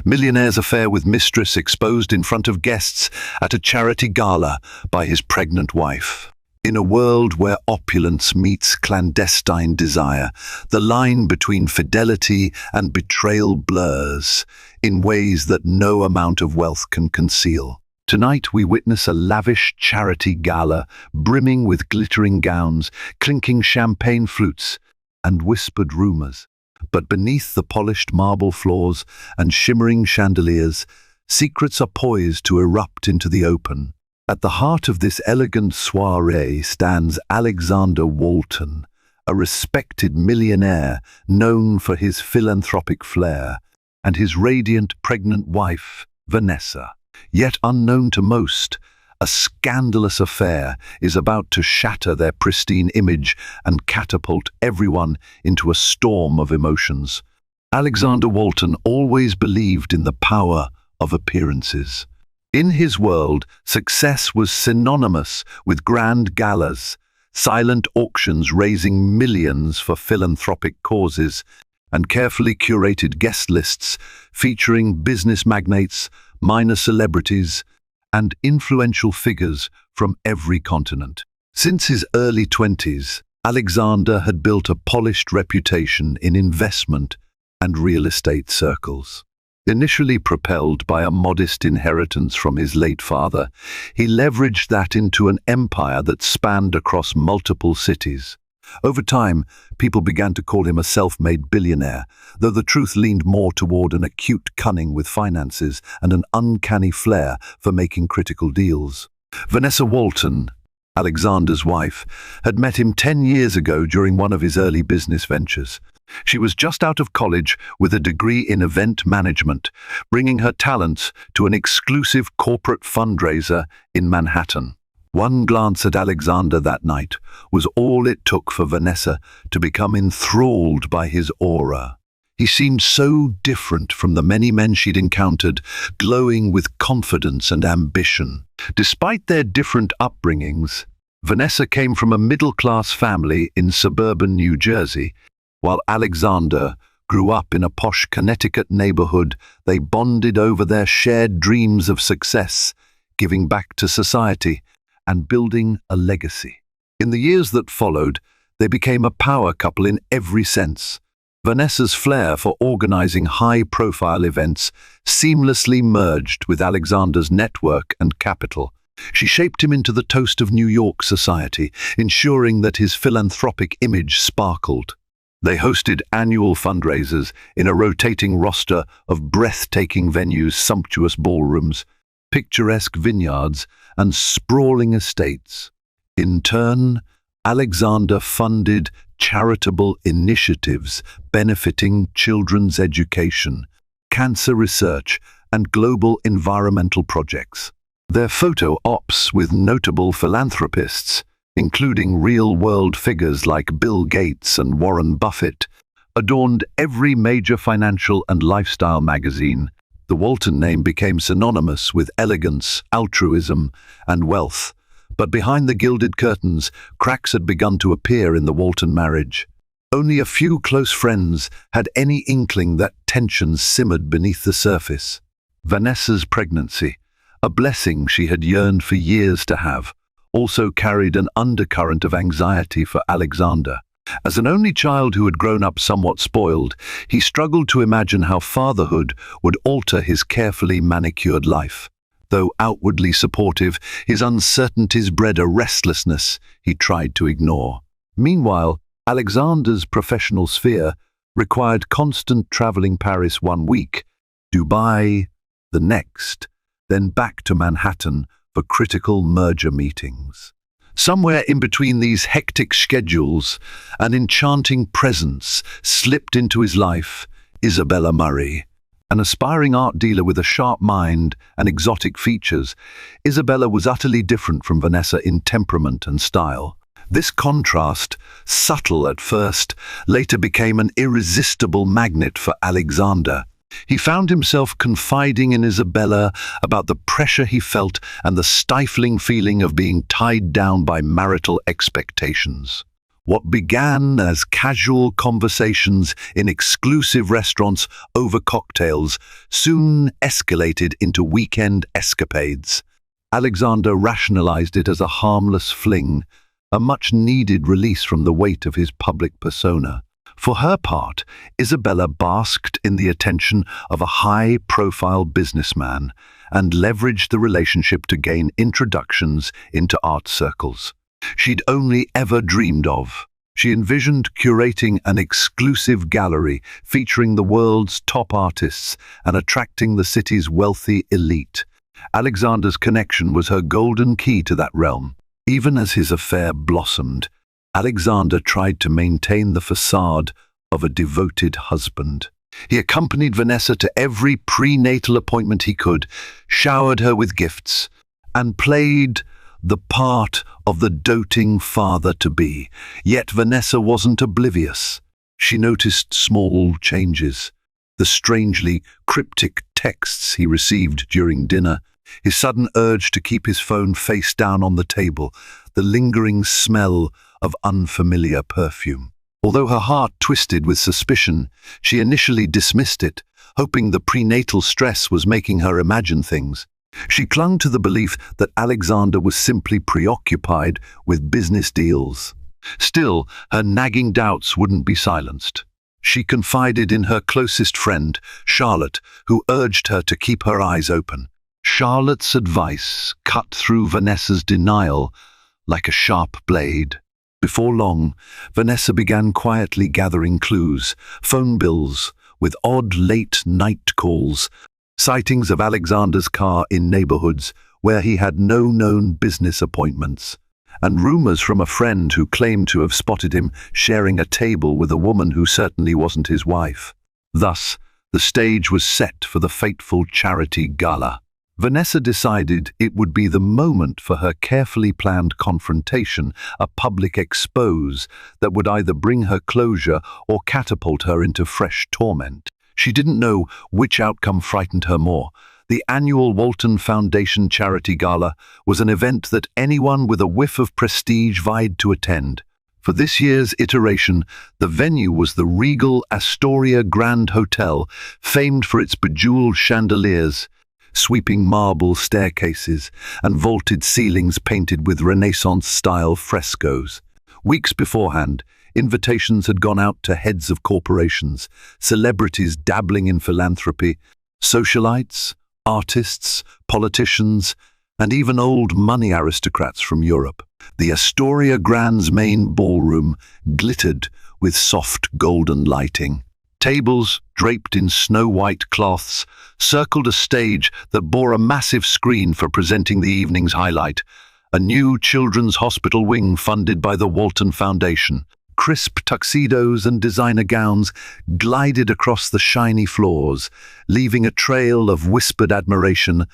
Millionaire's affair with Mistress exposed in front of guests at a charity gala by his pregnant wife. In a world where opulence meets clandestine desire, the line between fidelity and betrayal blurs in ways that no amount of wealth can conceal. Tonight we witness a lavish charity gala brimming with glittering gowns, clinking champagne flutes, and whispered rumors. But beneath the polished marble floors and shimmering chandeliers, secrets are poised to erupt into the open. At the heart of this elegant soiree stands Alexander Walton, a respected millionaire known for his philanthropic flair, and his radiant pregnant wife, Vanessa. Yet unknown to most, a scandalous affair is about to shatter their pristine image and catapult everyone into a storm of emotions. Alexander Walton always believed in the power of appearances. In his world, success was synonymous with grand galas, silent auctions raising millions for philanthropic causes, and carefully curated guest lists featuring business magnates, minor celebrities, and influential figures from every continent. Since his early 20s, Alexander had built a polished reputation in investment and real estate circles. Initially propelled by a modest inheritance from his late father, he leveraged that into an empire that spanned across multiple cities. Over time, people began to call him a self-made billionaire, though the truth leaned more toward an acute cunning with finances and an uncanny flair for making critical deals. Vanessa Walton, Alexander's wife, had met him 10 years ago during one of his early business ventures. She was just out of college with a degree in event management, bringing her talents to an exclusive corporate fundraiser in Manhattan. One glance at Alexander that night was all it took for Vanessa to become enthralled by his aura. He seemed so different from the many men she'd encountered, glowing with confidence and ambition. Despite their different upbringings, Vanessa came from a middle-class family in suburban New Jersey, while Alexander grew up in a posh Connecticut neighborhood. They bonded over their shared dreams of success, giving back to society, and building a legacy. In the years that followed, they became a power couple in every sense. Vanessa's flair for organizing high-profile events seamlessly merged with Alexander's network and capital. She shaped him into the toast of New York society, ensuring that his philanthropic image sparkled. They hosted annual fundraisers in a rotating roster of breathtaking venues, sumptuous ballrooms, picturesque vineyards, and sprawling estates. In turn, Alexander funded charitable initiatives benefiting children's education, cancer research, and global environmental projects. Their photo ops with notable philanthropists, including real-world figures like Bill Gates and Warren Buffett, adorned every major financial and lifestyle magazine. The Walton name became synonymous with elegance, altruism, and wealth. But behind the gilded curtains, cracks had begun to appear in the Walton marriage. Only a few close friends had any inkling that tensions simmered beneath the surface. Vanessa's pregnancy, a blessing she had yearned for years to have, also carried an undercurrent of anxiety for Alexander. As an only child who had grown up somewhat spoiled, he struggled to imagine how fatherhood would alter his carefully manicured life. Though outwardly supportive, his uncertainties bred a restlessness he tried to ignore. Meanwhile, Alexander's professional sphere required constant traveling: Paris 1 week, Dubai the next, then back to Manhattan for critical merger meetings. Somewhere in between these hectic schedules, an enchanting presence slipped into his life: Isabella Murray. An aspiring art dealer with a sharp mind and exotic features, Isabella was utterly different from Vanessa in temperament and style. This contrast, subtle at first, later became an irresistible magnet for Alexander. He found himself confiding in Isabella about the pressure he felt and the stifling feeling of being tied down by marital expectations. What began as casual conversations in exclusive restaurants over cocktails soon escalated into weekend escapades. Alexander rationalized it as a harmless fling, a much-needed release from the weight of his public persona. For her part, Isabella basked in the attention of a high-profile businessman and leveraged the relationship to gain introductions into art circles she'd only ever dreamed of. She envisioned curating an exclusive gallery featuring the world's top artists and attracting the city's wealthy elite. Alexander's connection was her golden key to that realm. Even as his affair blossomed, Alexander tried to maintain the facade of a devoted husband. He accompanied Vanessa to every prenatal appointment he could, showered her with gifts, and played the part of the doting father-to-be. Yet Vanessa wasn't oblivious. She noticed small changes. The strangely cryptic texts he received during dinner, his sudden urge to keep his phone face down on the table, the lingering smell of unfamiliar perfume. Although her heart twisted with suspicion, she initially dismissed it, hoping the prenatal stress was making her imagine things. She clung to the belief that Alexander was simply preoccupied with business deals. Still, her nagging doubts wouldn't be silenced. She confided in her closest friend, Charlotte, who urged her to keep her eyes open. Charlotte's advice cut through Vanessa's denial like a sharp blade. Before long, Vanessa began quietly gathering clues, phone bills with odd late-night calls, sightings of Alexander's car in neighborhoods where he had no known business appointments, and rumors from a friend who claimed to have spotted him sharing a table with a woman who certainly wasn't his wife. Thus, the stage was set for the fateful charity gala. Vanessa decided it would be the moment for her carefully planned confrontation, a public expose that would either bring her closure or catapult her into fresh torment. She didn't know which outcome frightened her more. The annual Walton Foundation Charity Gala was an event that anyone with a whiff of prestige vied to attend. For this year's iteration, the venue was the regal Astoria Grand Hotel, famed for its bejeweled chandeliers, sweeping marble staircases, and vaulted ceilings painted with Renaissance-style frescoes. Weeks beforehand, invitations had gone out to heads of corporations, celebrities dabbling in philanthropy, socialites, artists, politicians, and even old money aristocrats from Europe. The Astoria Grand's main ballroom glittered with soft golden lighting. Tables, draped in snow-white cloths, circled a stage that bore a massive screen for presenting the evening's highlight, a new children's hospital wing funded by the Walton Foundation. Crisp tuxedos and designer gowns glided across the shiny floors, leaving a trail of whispered admiration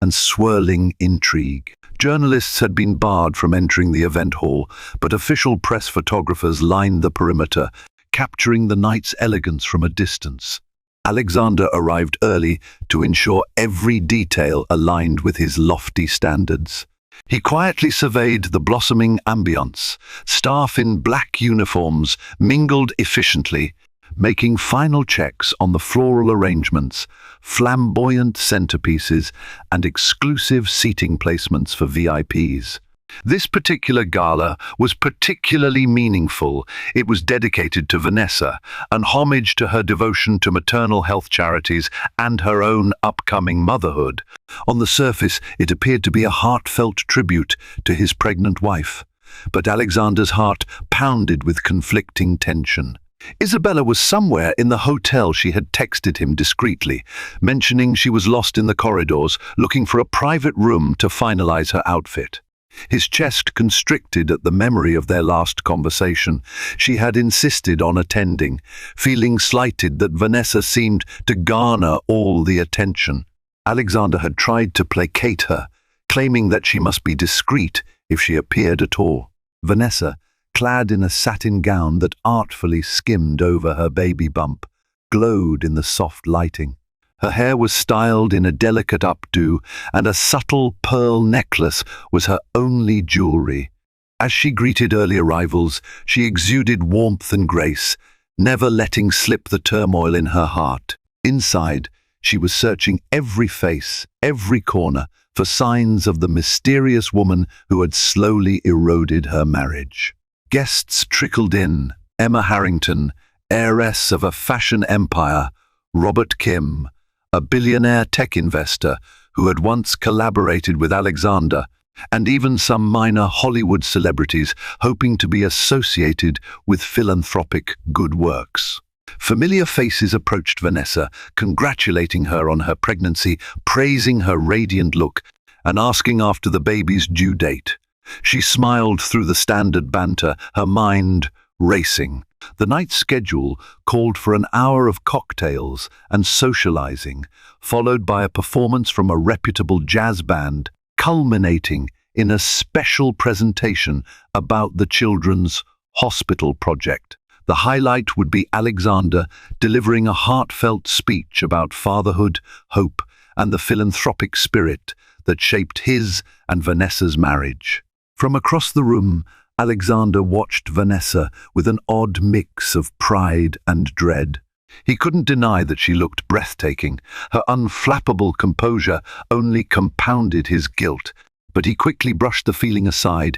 and swirling intrigue. Journalists had been barred from entering the event hall, but official press photographers lined the perimeter, capturing the night's elegance from a distance. Alexander arrived early to ensure every detail aligned with his lofty standards. He quietly surveyed the blossoming ambience. Staff in black uniforms mingled efficiently, making final checks on the floral arrangements, flamboyant centerpieces, and exclusive seating placements for VIPs. This particular gala was particularly meaningful. It was dedicated to Vanessa, an homage to her devotion to maternal health charities and her own upcoming motherhood. On the surface, it appeared to be a heartfelt tribute to his pregnant wife, but Alexander's heart pounded with conflicting tension. Isabella was somewhere in the hotel. She had texted him discreetly, mentioning she was lost in the corridors, looking for a private room to finalize her outfit. His chest constricted at the memory of their last conversation. She had insisted on attending, feeling slighted that Vanessa seemed to garner all the attention. Alexander had tried to placate her, claiming that she must be discreet if she appeared at all. Vanessa, clad in a satin gown that artfully skimmed over her baby bump, glowed in the soft lighting. Her hair was styled in a delicate updo, and a subtle pearl necklace was her only jewelry. As she greeted early arrivals, she exuded warmth and grace, never letting slip the turmoil in her heart. Inside, she was searching every face, every corner, for signs of the mysterious woman who had slowly eroded her marriage. Guests trickled in: Emma Harrington, heiress of a fashion empire; Robert Kim, a billionaire tech investor who had once collaborated with Alexander; and even some minor Hollywood celebrities hoping to be associated with philanthropic good works. Familiar faces approached Vanessa, congratulating her on her pregnancy, praising her radiant look, and asking after the baby's due date. She smiled through the standard banter, her mind racing. The night's schedule called for an hour of cocktails and socializing, followed by a performance from a reputable jazz band, culminating in a special presentation about the children's hospital project. The highlight would be Alexander delivering a heartfelt speech about fatherhood, hope, and the philanthropic spirit that shaped his and Vanessa's marriage. From across the room, Alexander watched Vanessa with an odd mix of pride and dread. He couldn't deny that she looked breathtaking. Her unflappable composure only compounded his guilt, but he quickly brushed the feeling aside.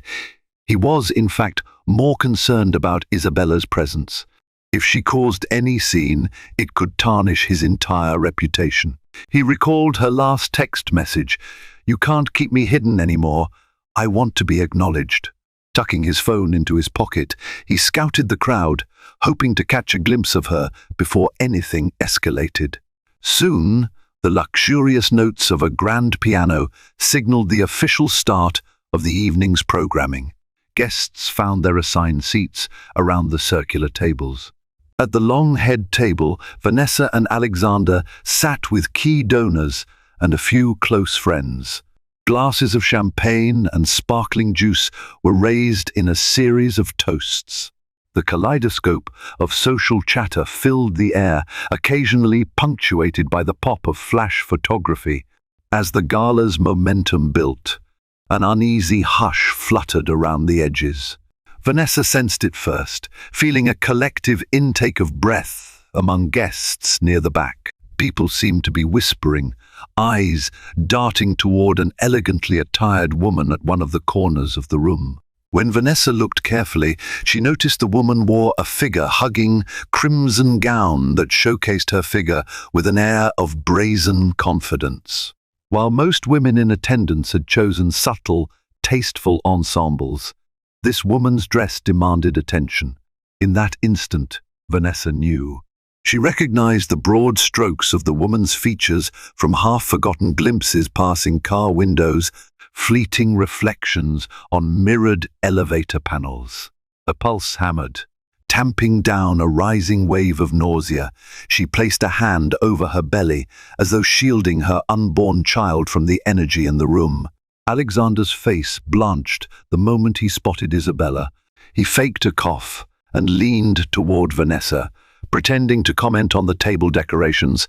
He was, in fact, more concerned about Isabella's presence. If she caused any scene, it could tarnish his entire reputation. He recalled her last text message: "You can't keep me hidden anymore. I want to be acknowledged." Tucking his phone into his pocket, he scouted the crowd, hoping to catch a glimpse of her before anything escalated. Soon, the luxurious notes of a grand piano signaled the official start of the evening's programming. Guests found their assigned seats around the circular tables. At the long head table, Vanessa and Alexander sat with key donors and a few close friends. Glasses of champagne and sparkling juice were raised in a series of toasts. The kaleidoscope of social chatter filled the air, occasionally punctuated by the pop of flash photography. As the gala's momentum built, an uneasy hush fluttered around the edges. Vanessa sensed it first, feeling a collective intake of breath among guests near the back. People seemed to be whispering, eyes darting toward an elegantly attired woman at one of the corners of the room. When Vanessa looked carefully, she noticed the woman wore a figure-hugging crimson gown that showcased her figure with an air of brazen confidence. While most women in attendance had chosen subtle, tasteful ensembles, this woman's dress demanded attention. In that instant, Vanessa knew. She recognized the broad strokes of the woman's features from half-forgotten glimpses passing car windows, fleeting reflections on mirrored elevator panels. A pulse hammered. Tamping down a rising wave of nausea, she placed a hand over her belly as though shielding her unborn child from the energy in the room. Alexander's face blanched the moment he spotted Isabella. He faked a cough and leaned toward Vanessa, pretending to comment on the table decorations.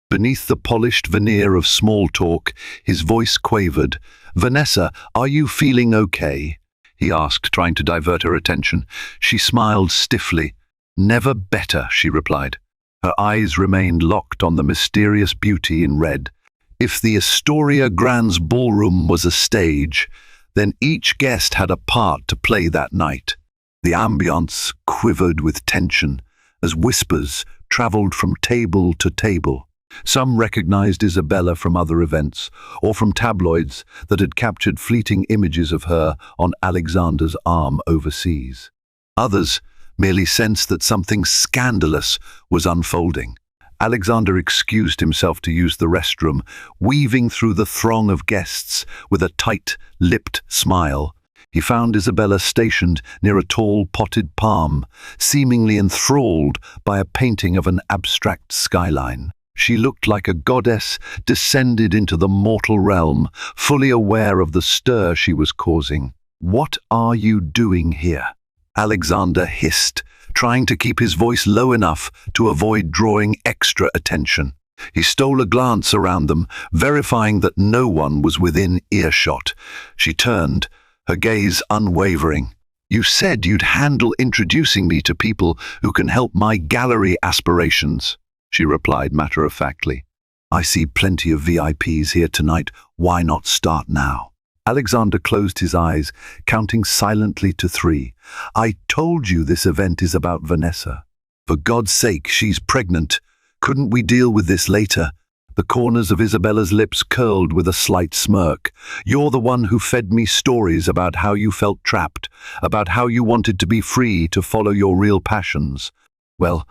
Beneath the polished veneer of small talk, his voice quavered. "Vanessa, are you feeling okay?" he asked, trying to divert her attention. She smiled stiffly. "Never better," she replied. Her eyes remained locked on the mysterious beauty in red. If the Astoria Grand's ballroom was a stage, then each guest had a part to play that night. The ambience quivered with tension as whispers traveled from table to table. Some recognized Isabella from other events, or from tabloids that had captured fleeting images of her on Alexander's arm overseas. Others merely sensed that something scandalous was unfolding. Alexander excused himself to use the restroom, weaving through the throng of guests with a tight-lipped smile. He found Isabella stationed near a tall potted palm, seemingly enthralled by a painting of an abstract skyline. She looked like a goddess descended into the mortal realm, fully aware of the stir she was causing. "What are you doing here?" Alexander hissed, trying to keep his voice low enough to avoid drawing extra attention. He stole a glance around them, verifying that no one was within earshot. She turned, her gaze unwavering. "You said you'd handle introducing me to people who can help my gallery aspirations," she replied matter-of-factly. "I see plenty of VIPs here tonight. Why not start now?" Alexander closed his eyes, counting silently to 3. "I told you this event is about Vanessa. For God's sake, she's pregnant. Couldn't we deal with this later?" The corners of Isabella's lips curled with a slight smirk. "You're the one who fed me stories about how you felt trapped, about how you wanted to be free to follow your real passions. Well,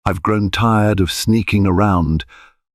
I've grown tired of sneaking around.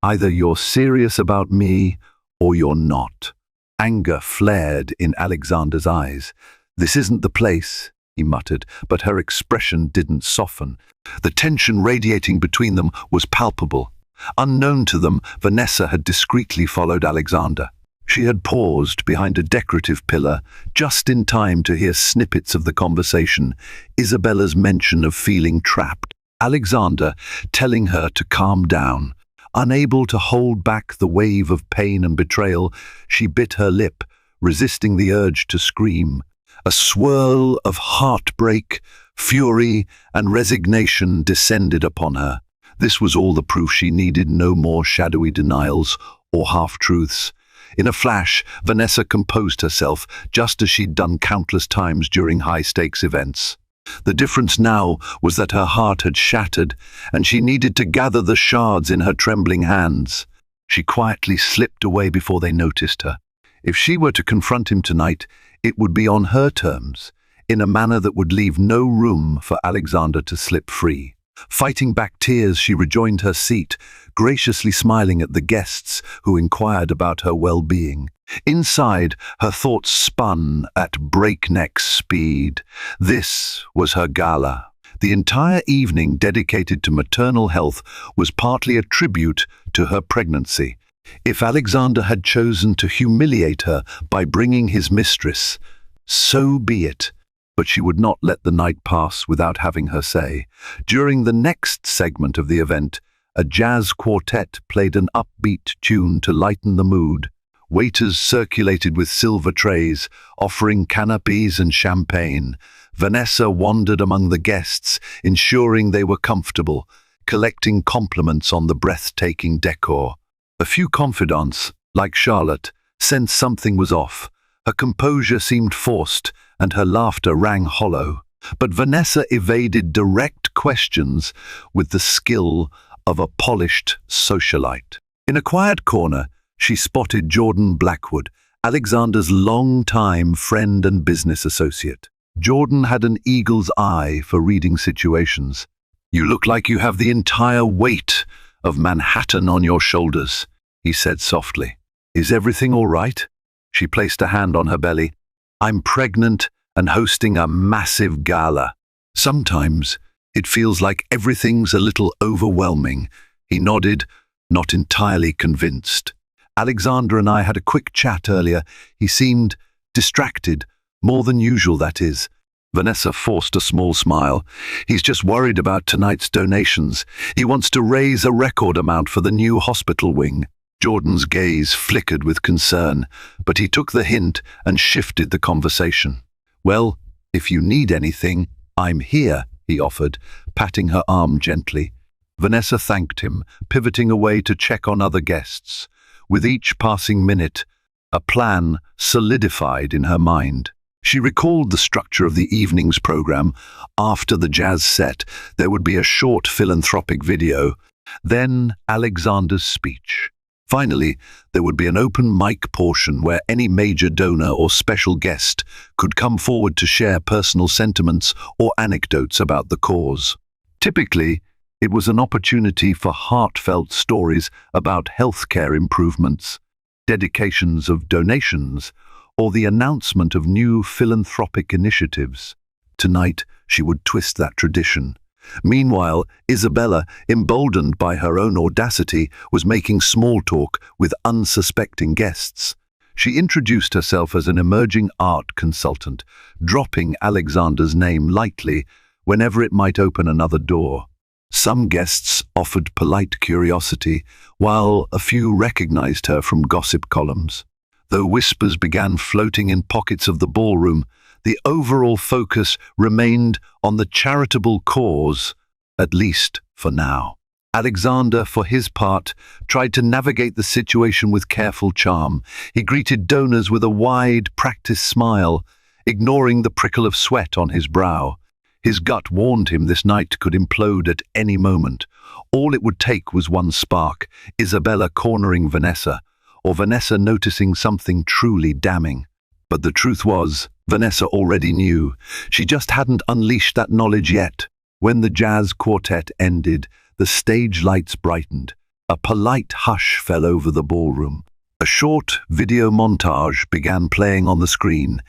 Either you're serious about me, or you're not." Anger flared in Alexander's eyes. "This isn't the place," he muttered, but her expression didn't soften. The tension radiating between them was palpable. Unknown to them, Vanessa had discreetly followed Alexander. She had paused behind a decorative pillar, just in time to hear snippets of the conversation, Isabella's mention of feeling trapped, Alexander telling her to calm down. Unable to hold back the wave of pain and betrayal, she bit her lip, resisting the urge to scream. A swirl of heartbreak, fury, and resignation descended upon her. This was all the proof she needed, no more shadowy denials or half-truths. In a flash, Vanessa composed herself, just as she'd done countless times during high-stakes events. The difference now was that her heart had shattered, and she needed to gather the shards in her trembling hands. She quietly slipped away before they noticed her. If she were to confront him tonight, it would be on her terms, in a manner that would leave no room for Alexander to slip free. Fighting back tears, she rejoined her seat, graciously smiling at the guests who inquired about her well-being. Inside, her thoughts spun at breakneck speed. This was her gala. The entire evening dedicated to maternal health was partly a tribute to her pregnancy. If Alexander had chosen to humiliate her by bringing his mistress, so be it. But she would not let the night pass without having her say. During the next segment of the event, a jazz quartet played an upbeat tune to lighten the mood. Waiters circulated with silver trays, offering canapes and champagne. Vanessa wandered among the guests, ensuring they were comfortable, collecting compliments on the breathtaking decor. A few confidants, like Charlotte, sensed something was off. Her composure seemed forced, and her laughter rang hollow. But Vanessa evaded direct questions with the skill of a polished socialite. In a quiet corner, she spotted Jordan Blackwood, Alexander's long-time friend and business associate. Jordan had an eagle's eye for reading situations. "You look like you have the entire weight of Manhattan on your shoulders," he said softly. "Is everything all right?" She placed a hand on her belly. "I'm pregnant and hosting a massive gala. Sometimes it feels like everything's a little overwhelming." He nodded, not entirely convinced. "Alexander and I had a quick chat earlier. He seemed distracted, more than usual, that is." Vanessa forced a small smile. "He's just worried about tonight's donations. He wants to raise a record amount for the new hospital wing." Jordan's gaze flickered with concern, but he took the hint and shifted the conversation. "Well, if you need anything, I'm here," he offered, patting her arm gently. Vanessa thanked him, pivoting away to check on other guests. With each passing minute, a plan solidified in her mind. She recalled the structure of the evening's program. After the jazz set, there would be a short philanthropic video, then Alexander's speech. Finally, there would be an open mic portion where any major donor or special guest could come forward to share personal sentiments or anecdotes about the cause. Typically, it was an opportunity for heartfelt stories about healthcare improvements, dedications of donations, or the announcement of new philanthropic initiatives. Tonight, she would twist that tradition. Meanwhile, Isabella, emboldened by her own audacity, was making small talk with unsuspecting guests. She introduced herself as an emerging art consultant, dropping Alexander's name lightly whenever it might open another door. Some guests offered polite curiosity, while a few recognized her from gossip columns. Though whispers began floating in pockets of the ballroom, the overall focus remained on the charitable cause, at least for now. Alexander, for his part, tried to navigate the situation with careful charm. He greeted donors with a wide, practiced smile, ignoring the prickle of sweat on his brow. His gut warned him this night could implode at any moment. All it would take was one spark, Isabella cornering Vanessa, or Vanessa noticing something truly damning. But the truth was, Vanessa already knew. She just hadn't unleashed that knowledge yet. When the jazz quartet ended, the stage lights brightened. A polite hush fell over the ballroom. A short video montage began playing on the screen.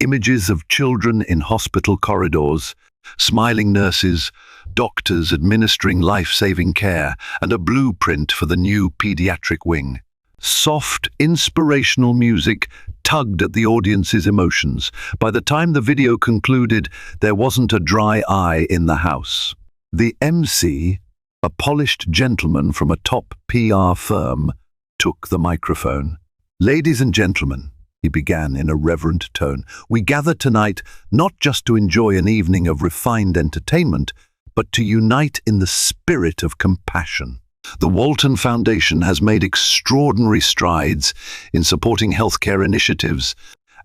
Images of children in hospital corridors, smiling nurses, doctors administering life-saving care, and a blueprint for the new pediatric wing. Soft, inspirational music tugged at the audience's emotions. By the time the video concluded, there wasn't a dry eye in the house. The MC, a polished gentleman from a top PR firm, took the microphone. "Ladies and gentlemen," he began in a reverent tone, "we gather tonight not just to enjoy an evening of refined entertainment, but to unite in the spirit of compassion. The Walton Foundation has made extraordinary strides in supporting healthcare initiatives,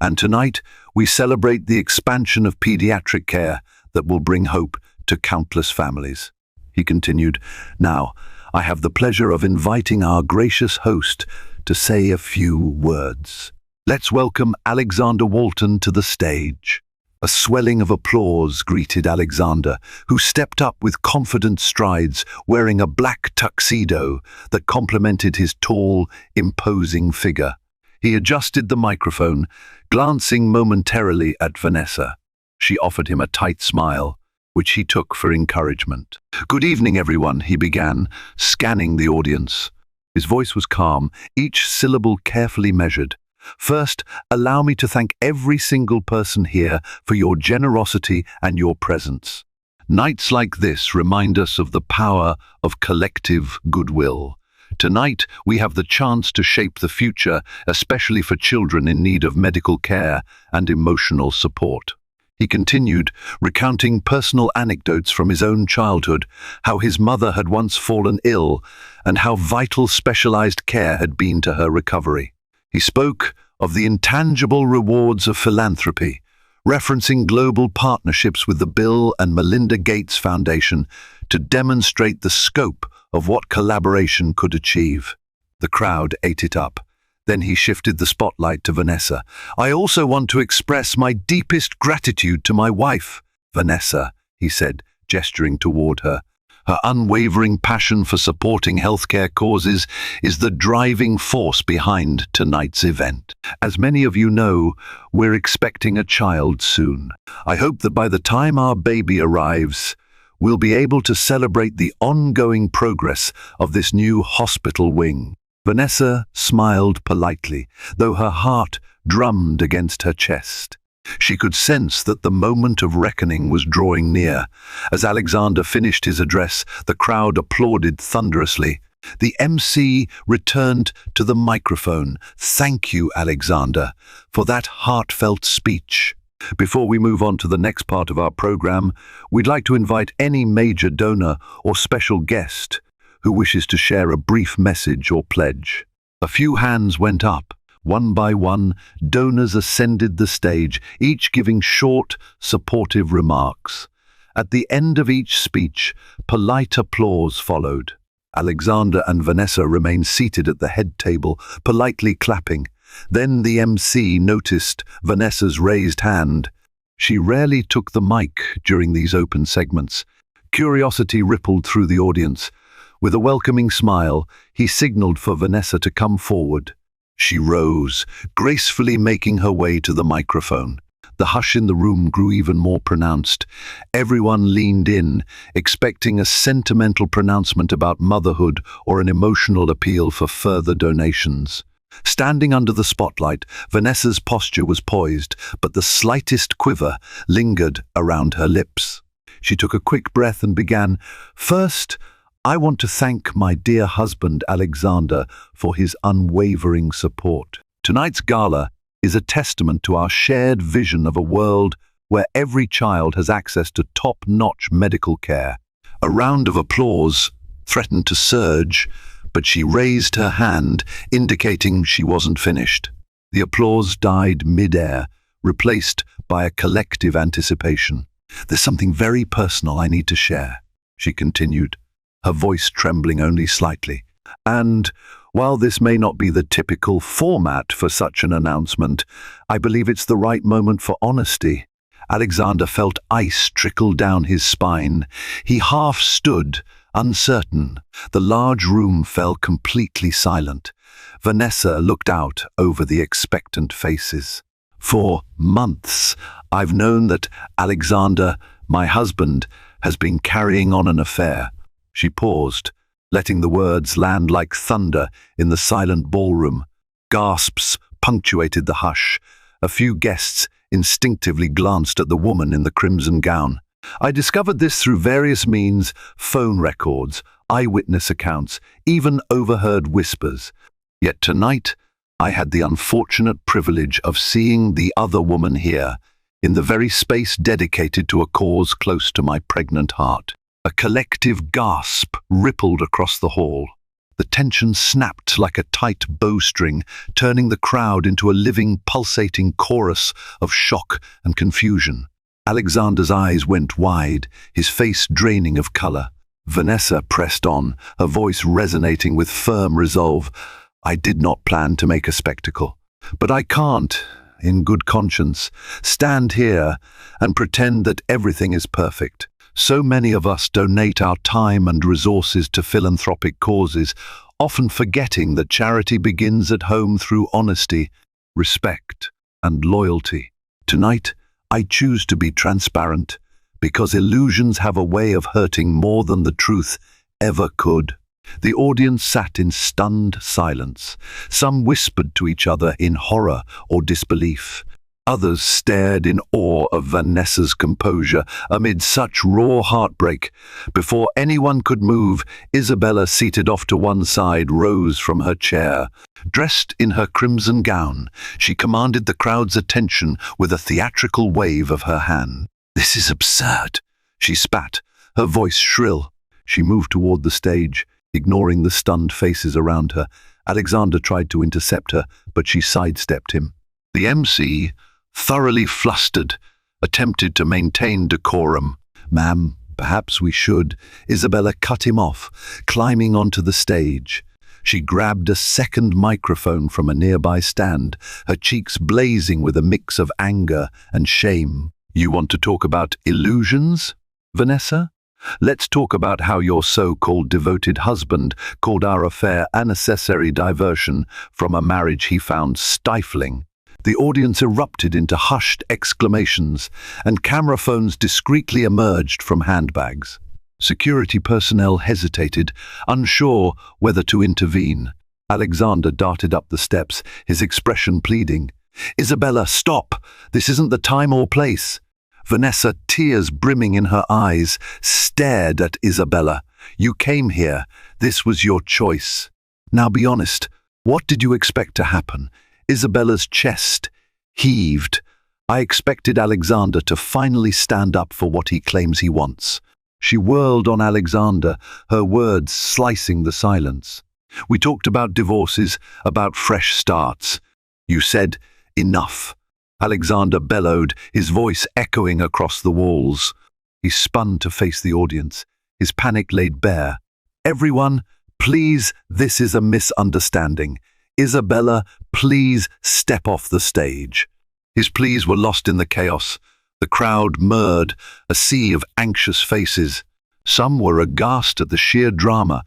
and tonight we celebrate the expansion of pediatric care that will bring hope to countless families." He continued, "Now, I have the pleasure of inviting our gracious host to say a few words. Let's welcome Alexander Walton to the stage." A swelling of applause greeted Alexander, who stepped up with confident strides, wearing a black tuxedo that complemented his tall, imposing figure. He adjusted the microphone, glancing momentarily at Vanessa. She offered him a tight smile, which he took for encouragement. "Good evening, everyone," he began, scanning the audience. His voice was calm, each syllable carefully measured. "First, allow me to thank every single person here for your generosity and your presence. Nights like this remind us of the power of collective goodwill. Tonight, we have the chance to shape the future, especially for children in need of medical care and emotional support." He continued, recounting personal anecdotes from his own childhood, how his mother had once fallen ill, and how vital specialized care had been to her recovery. He spoke of the intangible rewards of philanthropy, referencing global partnerships with the Bill and Melinda Gates Foundation to demonstrate the scope of what collaboration could achieve. The crowd ate it up. Then he shifted the spotlight to Vanessa. "I also want to express my deepest gratitude to my wife, Vanessa," he said, gesturing toward her. "Her unwavering passion for supporting healthcare causes is the driving force behind tonight's event. As many of you know, we're expecting a child soon. I hope that by the time our baby arrives, we'll be able to celebrate the ongoing progress of this new hospital wing." Vanessa smiled politely, though her heart drummed against her chest. She could sense that the moment of reckoning was drawing near. As Alexander finished his address, the crowd applauded thunderously. The MC returned to the microphone. "Thank you, Alexander, for that heartfelt speech. Before we move on to the next part of our program, we'd like to invite any major donor or special guest who wishes to share a brief message or pledge." A few hands went up. One by one, donors ascended the stage, each giving short, supportive remarks. At the end of each speech, polite applause followed. Alexander and Vanessa remained seated at the head table, politely clapping. Then the MC noticed Vanessa's raised hand. She rarely took the mic during these open segments. Curiosity rippled through the audience. With a welcoming smile, he signaled for Vanessa to come forward. She rose, gracefully making her way to the microphone. The hush in the room grew even more pronounced. Everyone leaned in, expecting a sentimental pronouncement about motherhood or an emotional appeal for further donations. Standing under the spotlight, Vanessa's posture was poised, but the slightest quiver lingered around her lips. She took a quick breath and began, "First, I want to thank my dear husband Alexander for his unwavering support. Tonight's gala is a testament to our shared vision of a world where every child has access to top-notch medical care. A round of applause threatened to surge, but she raised her hand, indicating she wasn't finished. The applause died mid-air, replaced by a collective anticipation. "There's something very personal I need to share," she continued, her voice trembling only slightly. "And while this may not be the typical format for such an announcement, I believe it's the right moment for honesty." Alexander felt ice trickle down his spine. He half stood, uncertain. The large room fell completely silent. Vanessa looked out over the expectant faces. "For months, I've known that Alexander, my husband, has been carrying on an affair." She paused, letting the words land like thunder in the silent ballroom. Gasps punctuated the hush. A few guests instinctively glanced at the woman in the crimson gown. "I discovered this through various means: phone records, eyewitness accounts, even overheard whispers. Yet tonight, I had the unfortunate privilege of seeing the other woman here, in the very space dedicated to a cause close to my pregnant heart." A collective gasp rippled across the hall. The tension snapped like a tight bowstring, turning the crowd into a living, pulsating chorus of shock and confusion. Alexander's eyes went wide, his face draining of color. Vanessa pressed on, her voice resonating with firm resolve. "I did not plan to make a spectacle, but I can't, in good conscience, stand here and pretend that everything is perfect. So many of us donate our time and resources to philanthropic causes, often forgetting that charity begins at home through honesty, respect, and loyalty. Tonight, I choose to be transparent, because illusions have a way of hurting more than the truth ever could." The audience sat in stunned silence. Some whispered to each other in horror or disbelief. Others stared in awe of Vanessa's composure amid such raw heartbreak. Before anyone could move, Isabella, seated off to one side, rose from her chair. Dressed in her crimson gown, she commanded the crowd's attention with a theatrical wave of her hand. "This is absurd," she spat, her voice shrill. She moved toward the stage, ignoring the stunned faces around her. Alexander tried to intercept her, but she sidestepped him. The MC, thoroughly flustered, attempted to maintain decorum. "Ma'am, perhaps we should." Isabella cut him off, climbing onto the stage. She grabbed a second microphone from a nearby stand, her cheeks blazing with a mix of anger and shame. "You want to talk about illusions, Vanessa? Let's talk about how your so-called devoted husband called our affair a necessary diversion from a marriage he found stifling." The audience erupted into hushed exclamations, and camera phones discreetly emerged from handbags. Security personnel hesitated, unsure whether to intervene. Alexander darted up the steps, his expression pleading. "Isabella, stop! This isn't the time or place." Vanessa, tears brimming in her eyes, stared at Isabella. "You came here. This was your choice. Now be honest. What did you expect to happen?" Isabella's chest heaved. "I expected Alexander to finally stand up for what he claims he wants." She whirled on Alexander, her words slicing the silence. "We talked about divorces, about fresh starts. You said, 'Enough.'" Alexander bellowed, his voice echoing across the walls. He spun to face the audience, his panic laid bare. "Everyone, please, this is a misunderstanding. Isabella, please step off the stage." His pleas were lost in the chaos. The crowd murmured, a sea of anxious faces. Some were aghast at the sheer drama.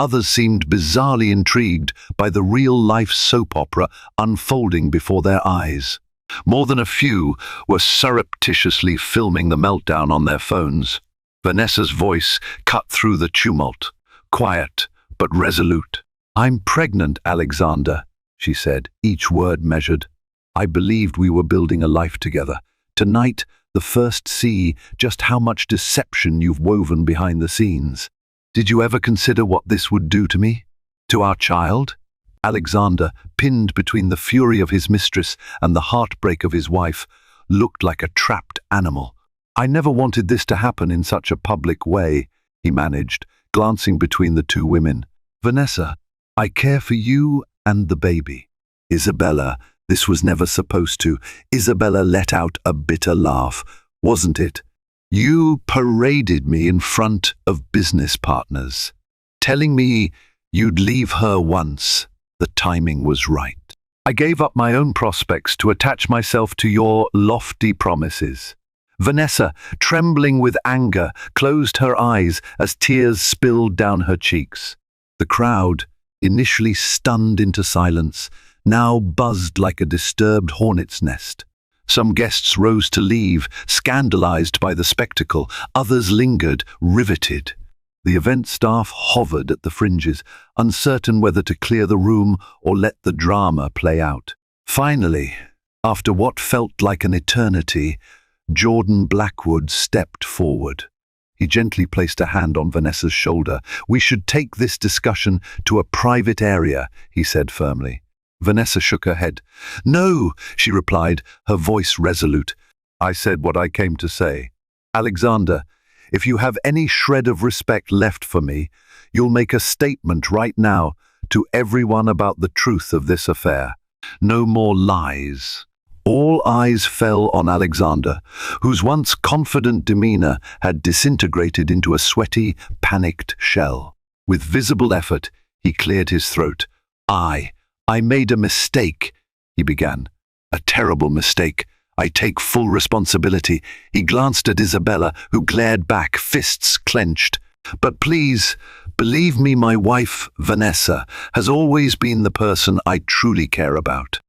Others seemed bizarrely intrigued by the real-life soap opera unfolding before their eyes. More than a few were surreptitiously filming the meltdown on their phones. Vanessa's voice cut through the tumult, quiet but resolute. "I'm pregnant, Alexander," she said, each word measured. "I believed we were building a life together. Tonight, the first see just how much deception you've woven behind the scenes. Did you ever consider what this would do to me? To our child?" Alexander, pinned between the fury of his mistress and the heartbreak of his wife, looked like a trapped animal. "I never wanted this to happen in such a public way," he managed, glancing between the two women. "Vanessa, I care for you and the baby." "Isabella, this was never supposed to." Isabella let out a bitter laugh. "Wasn't it? You paraded me in front of business partners, telling me you'd leave her once the timing was right. I gave up my own prospects to attach myself to your lofty promises." Vanessa, trembling with anger, closed her eyes as tears spilled down her cheeks. The crowd, initially stunned into silence, now buzzed like a disturbed hornet's nest. Some guests rose to leave, scandalized by the spectacle. Others lingered, riveted. The event staff hovered at the fringes, uncertain whether to clear the room or let the drama play out. Finally, after what felt like an eternity, Jordan Blackwood stepped forward. He gently placed a hand on Vanessa's shoulder. "We should take this discussion to a private area," he said firmly. Vanessa shook her head. "No," she replied, her voice resolute. "I said what I came to say. Alexander, if you have any shred of respect left for me, you'll make a statement right now to everyone about the truth of this affair. No more lies." All eyes fell on Alexander, whose once confident demeanor had disintegrated into a sweaty, panicked shell. With visible effort, he cleared his throat. I made a mistake," he began. "A terrible mistake. I take full responsibility." He glanced at Isabella, who glared back, fists clenched. "But please, believe me, my wife, Vanessa, has always been the person I truly care about."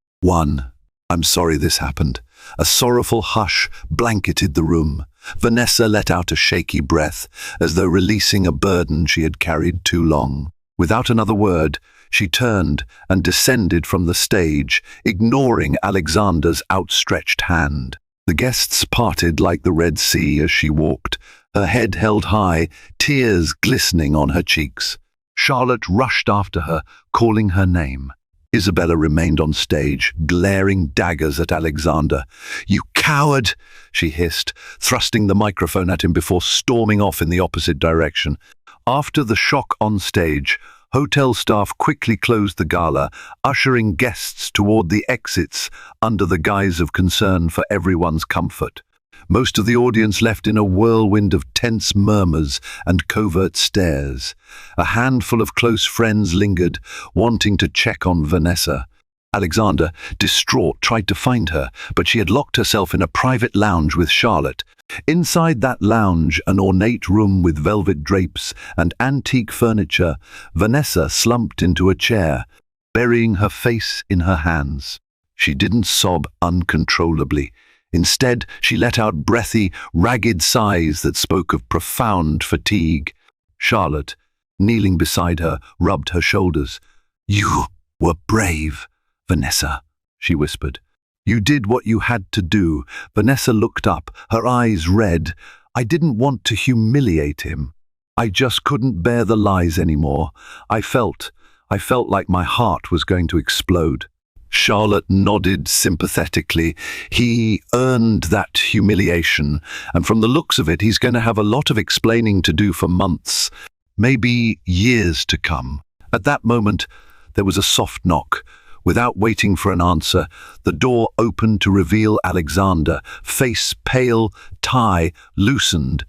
I'm sorry this happened." A sorrowful hush blanketed the room. Vanessa let out a shaky breath, as though releasing a burden she had carried too long. Without another word, she turned and descended from the stage, ignoring Alexander's outstretched hand. The guests parted like the Red Sea as she walked, her head held high, tears glistening on her cheeks. Charlotte rushed after her, calling her name. Isabella remained on stage, glaring daggers at Alexander. "You coward!" she hissed, thrusting the microphone at him before storming off in the opposite direction. After the shock on stage, hotel staff quickly closed the gala, ushering guests toward the exits under the guise of concern for everyone's comfort. Most of the audience left in a whirlwind of tense murmurs and covert stares. A handful of close friends lingered, wanting to check on Vanessa. Alexander, distraught, tried to find her, but she had locked herself in a private lounge with Charlotte. Inside that lounge, an ornate room with velvet drapes and antique furniture, Vanessa slumped into a chair, burying her face in her hands. She didn't sob uncontrollably. Instead, she let out breathy, ragged sighs that spoke of profound fatigue. Charlotte, kneeling beside her, rubbed her shoulders. "You were brave, Vanessa," she whispered. "You did what you had to do." Vanessa looked up, her eyes red. "I didn't want to humiliate him. I just couldn't bear the lies anymore. I felt like my heart was going to explode." Charlotte nodded sympathetically. "He earned that humiliation, and from the looks of it, he's going to have a lot of explaining to do for months, maybe years to come." At that moment, there was a soft knock. Without waiting for an answer, the door opened to reveal Alexander, face pale, tie loosened,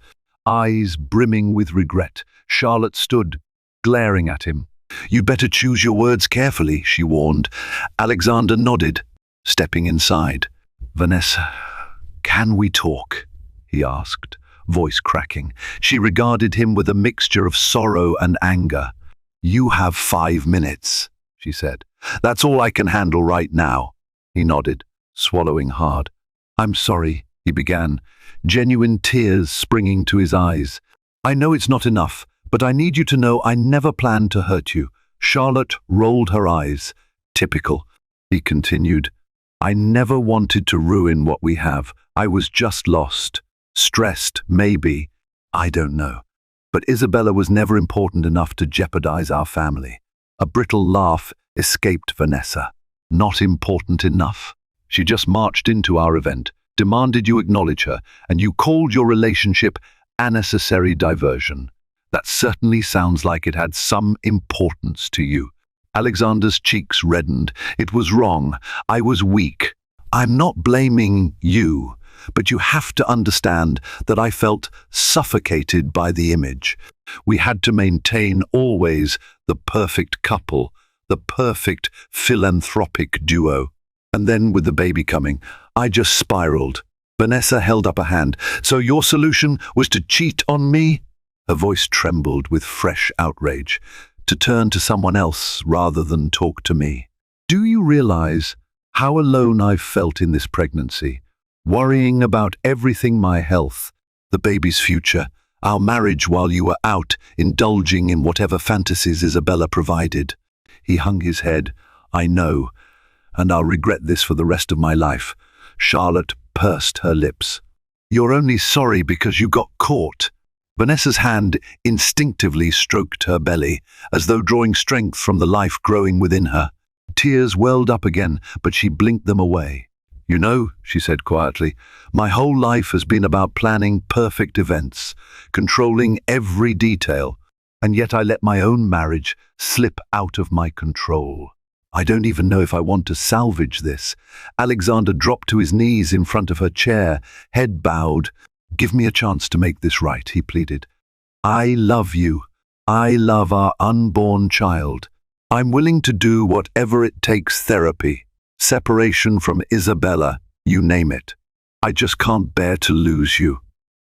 eyes brimming with regret. Charlotte stood, glaring at him. "You'd better choose your words carefully," she warned. Alexander nodded, stepping inside. "Vanessa, can we talk?" he asked, voice cracking. She regarded him with a mixture of sorrow and anger. "You have 5 minutes," she said. "That's all I can handle right now." He nodded, swallowing hard. "I'm sorry," he began, genuine tears springing to his eyes. "I know it's not enough, but I need you to know I never planned to hurt you." Charlotte rolled her eyes. "Typical," he continued. "I never wanted to ruin what we have. I was just lost. Stressed, maybe. I don't know. But Isabella was never important enough to jeopardize our family." A brittle laugh escaped Vanessa. Not important enough? She just marched into our event, demanded you acknowledge her, and you called your relationship a necessary diversion. That certainly sounds like it had some importance to you. Alexander's cheeks reddened. It was wrong. I was weak. I'm not blaming you, but you have to understand that I felt suffocated by the image. We had to maintain always the perfect couple, the perfect philanthropic duo. And then with the baby coming, I just spiraled. Vanessa held up a hand. So your solution was to cheat on me? Her voice trembled with fresh outrage. To turn to someone else rather than talk to me. Do you realize how alone I've felt in this pregnancy? Worrying about everything, my health, the baby's future, our marriage while you were out indulging in whatever fantasies Isabella provided. He hung his head. I know, and I'll regret this for the rest of my life. Charlotte pursed her lips. You're only sorry because you got caught. Vanessa's hand instinctively stroked her belly, as though drawing strength from the life growing within her. Tears welled up again, but she blinked them away. You know, she said quietly, my whole life has been about planning perfect events, controlling every detail, and yet I let my own marriage slip out of my control. I don't even know if I want to salvage this. Alexander dropped to his knees in front of her chair, head bowed. Give me a chance to make this right, he pleaded. I love you. I love our unborn child. I'm willing to do whatever it takes, therapy, separation from Isabella, you name it. I just can't bear to lose you.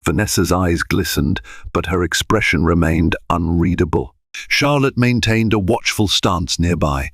Vanessa's eyes glistened, but her expression remained unreadable. Charlotte maintained a watchful stance nearby.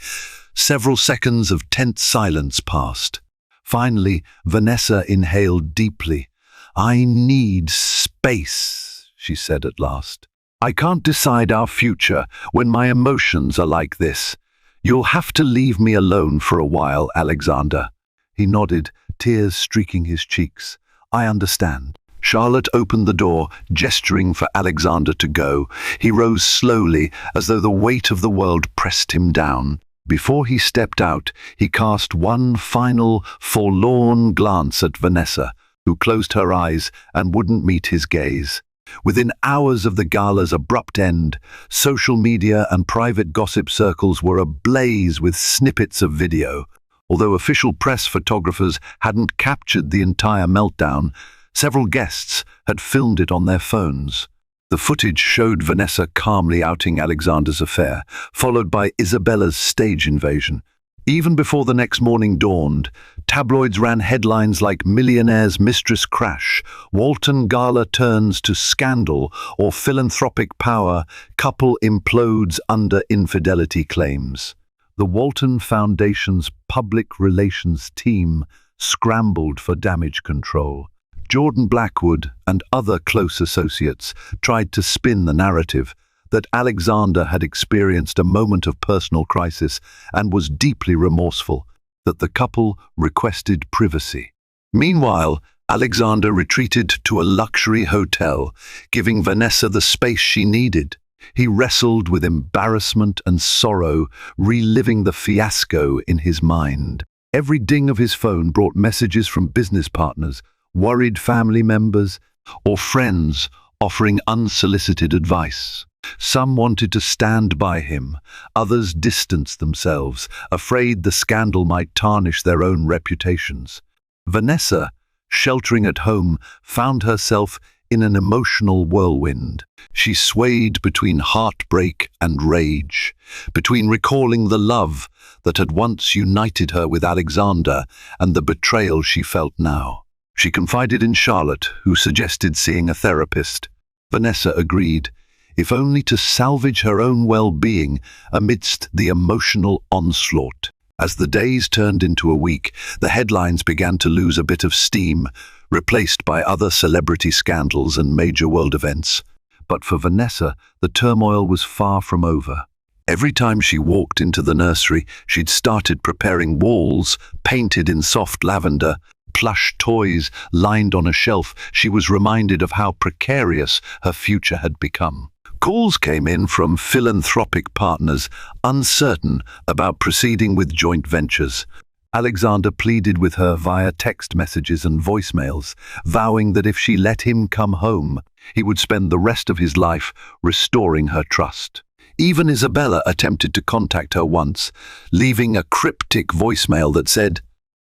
Several seconds of tense silence passed. Finally, Vanessa inhaled deeply. I need space, she said at last. I can't decide our future when my emotions are like this. You'll have to leave me alone for a while, Alexander. He nodded, tears streaking his cheeks. I understand. Charlotte opened the door, gesturing for Alexander to go. He rose slowly, as though the weight of the world pressed him down. Before he stepped out, he cast one final, forlorn glance at Vanessa, who closed her eyes and wouldn't meet his gaze. Within hours of the gala's abrupt end, social media and private gossip circles were ablaze with snippets of video. Although official press photographers hadn't captured the entire meltdown, several guests had filmed it on their phones. The footage showed Vanessa calmly outing Alexander's affair, followed by Isabella's stage invasion. Even before the next morning dawned, tabloids ran headlines like Millionaire's Mistress crash, Walton Gala turns to scandal, or philanthropic power, couple implodes under infidelity claims. The Walton Foundation's public relations team scrambled for damage control. Jordan Blackwood and other close associates tried to spin the narrative that Alexander had experienced a moment of personal crisis and was deeply remorseful, that the couple requested privacy. Meanwhile, Alexander retreated to a luxury hotel, giving Vanessa the space she needed. He wrestled with embarrassment and sorrow, reliving the fiasco in his mind. Every ding of his phone brought messages from business partners, worried family members, or friends offering unsolicited advice. Some wanted to stand by him, others distanced themselves, afraid the scandal might tarnish their own reputations. Vanessa, sheltering at home, found herself in an emotional whirlwind. She swayed between heartbreak and rage, between recalling the love that had once united her with Alexander and the betrayal she felt now. She confided in Charlotte, who suggested seeing a therapist. Vanessa agreed, if only to salvage her own well-being amidst the emotional onslaught. As the days turned into a week, the headlines began to lose a bit of steam, replaced by other celebrity scandals and major world events. But for Vanessa, the turmoil was far from over. Every time she walked into the nursery, she'd started preparing walls painted in soft lavender, plush toys lined on a shelf. She was reminded of how precarious her future had become. Calls came in from philanthropic partners, uncertain about proceeding with joint ventures. Alexander pleaded with her via text messages and voicemails, vowing that if she let him come home, he would spend the rest of his life restoring her trust. Even Isabella attempted to contact her once, leaving a cryptic voicemail that said,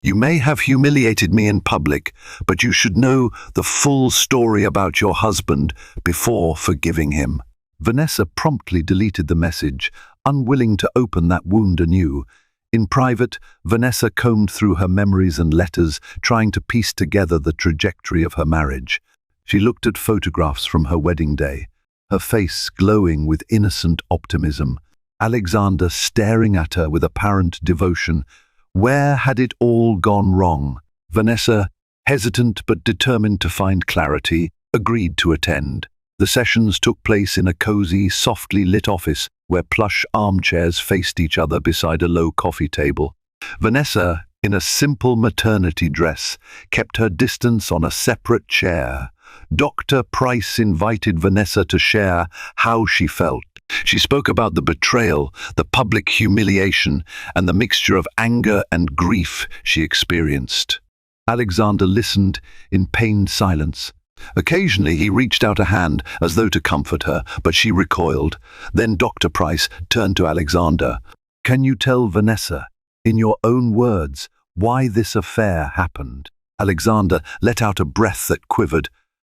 "You may have humiliated me in public, but you should know the full story about your husband before forgiving him." Vanessa promptly deleted the message, unwilling to open that wound anew. In private, Vanessa combed through her memories and letters, trying to piece together the trajectory of her marriage. She looked at photographs from her wedding day, her face glowing with innocent optimism, Alexander staring at her with apparent devotion. Where had it all gone wrong? Vanessa, hesitant but determined to find clarity, agreed to attend. The sessions took place in a cozy, softly lit office where plush armchairs faced each other beside a low coffee table. Vanessa, in a simple maternity dress, kept her distance on a separate chair. Dr. Price invited Vanessa to share how she felt. She spoke about the betrayal, the public humiliation, and the mixture of anger and grief she experienced. Alexander listened in pained silence. Occasionally he reached out a hand as though to comfort her, but she recoiled. Then Dr. Price turned to Alexander. "Can you tell Vanessa, in your own words, why this affair happened?" Alexander let out a breath that quivered.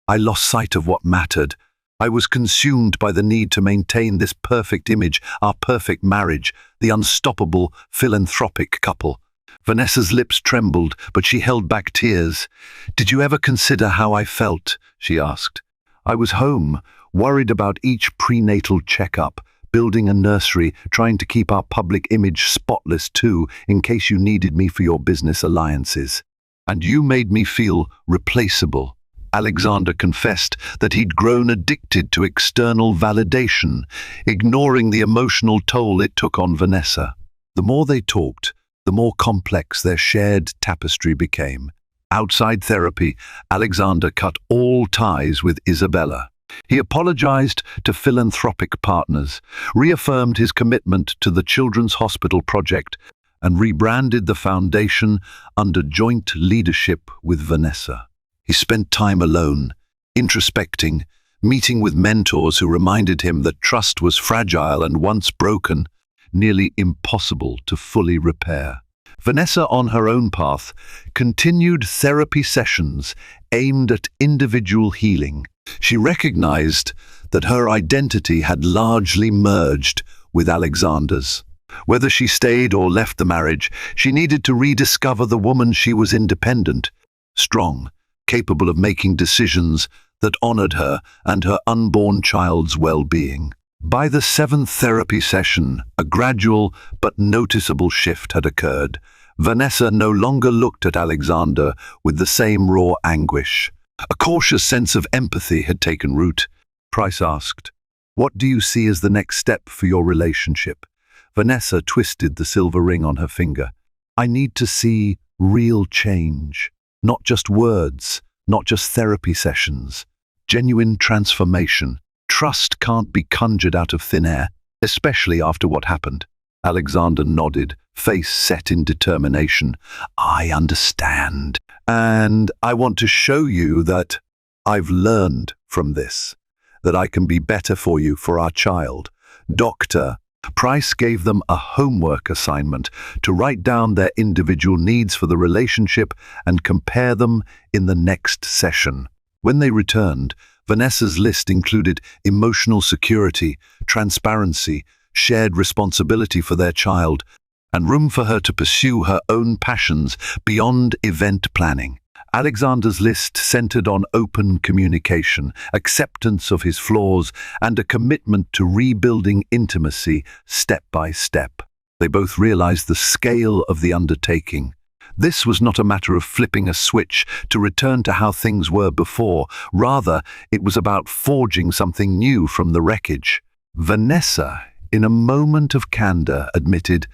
"I lost sight of what mattered. I was consumed by the need to maintain this perfect image, our perfect marriage, the unstoppable philanthropic couple." Vanessa's lips trembled, but she held back tears. "Did you ever consider how I felt?" she asked. "I was home, worried about each prenatal checkup, building a nursery, trying to keep our public image spotless too, in case you needed me for your business alliances. And you made me feel replaceable." Alexander confessed that he'd grown addicted to external validation, ignoring the emotional toll it took on Vanessa. The more they talked, the more complex their shared tapestry became. Outside therapy, Alexander cut all ties with Isabella. He apologized to philanthropic partners, reaffirmed his commitment to the Children's Hospital project, and rebranded the foundation under joint leadership with Vanessa. He spent time alone, introspecting, meeting with mentors who reminded him that trust was fragile and once broken, nearly impossible to fully repair. Vanessa, on her own path, continued therapy sessions aimed at individual healing. She recognized that her identity had largely merged with Alexander's. Whether she stayed or left the marriage, she needed to rediscover the woman she was: independent, strong, capable of making decisions that honored her and her unborn child's well-being. By the 7th therapy session, a gradual but noticeable shift had occurred. Vanessa no longer looked at Alexander with the same raw anguish. A cautious sense of empathy had taken root. Price asked, "What do you see as the next step for your relationship?" Vanessa twisted the silver ring on her finger. "I need to see real change. Not just words, not just therapy sessions. Genuine transformation. Trust can't be conjured out of thin air, especially after what happened." Alexander nodded, face set in determination. "I understand. And I want to show you that I've learned from this, that I can be better for you, for our child." Dr. Price gave them a homework assignment to write down their individual needs for the relationship and compare them in the next session. When they returned, Vanessa's list included emotional security, transparency, shared responsibility for their child, and room for her to pursue her own passions beyond event planning. Alexander's list centered on open communication, acceptance of his flaws, and a commitment to rebuilding intimacy step by step. They both realized the scale of the undertaking. This was not a matter of flipping a switch to return to how things were before. Rather, it was about forging something new from the wreckage. Vanessa, in a moment of candor, admitted,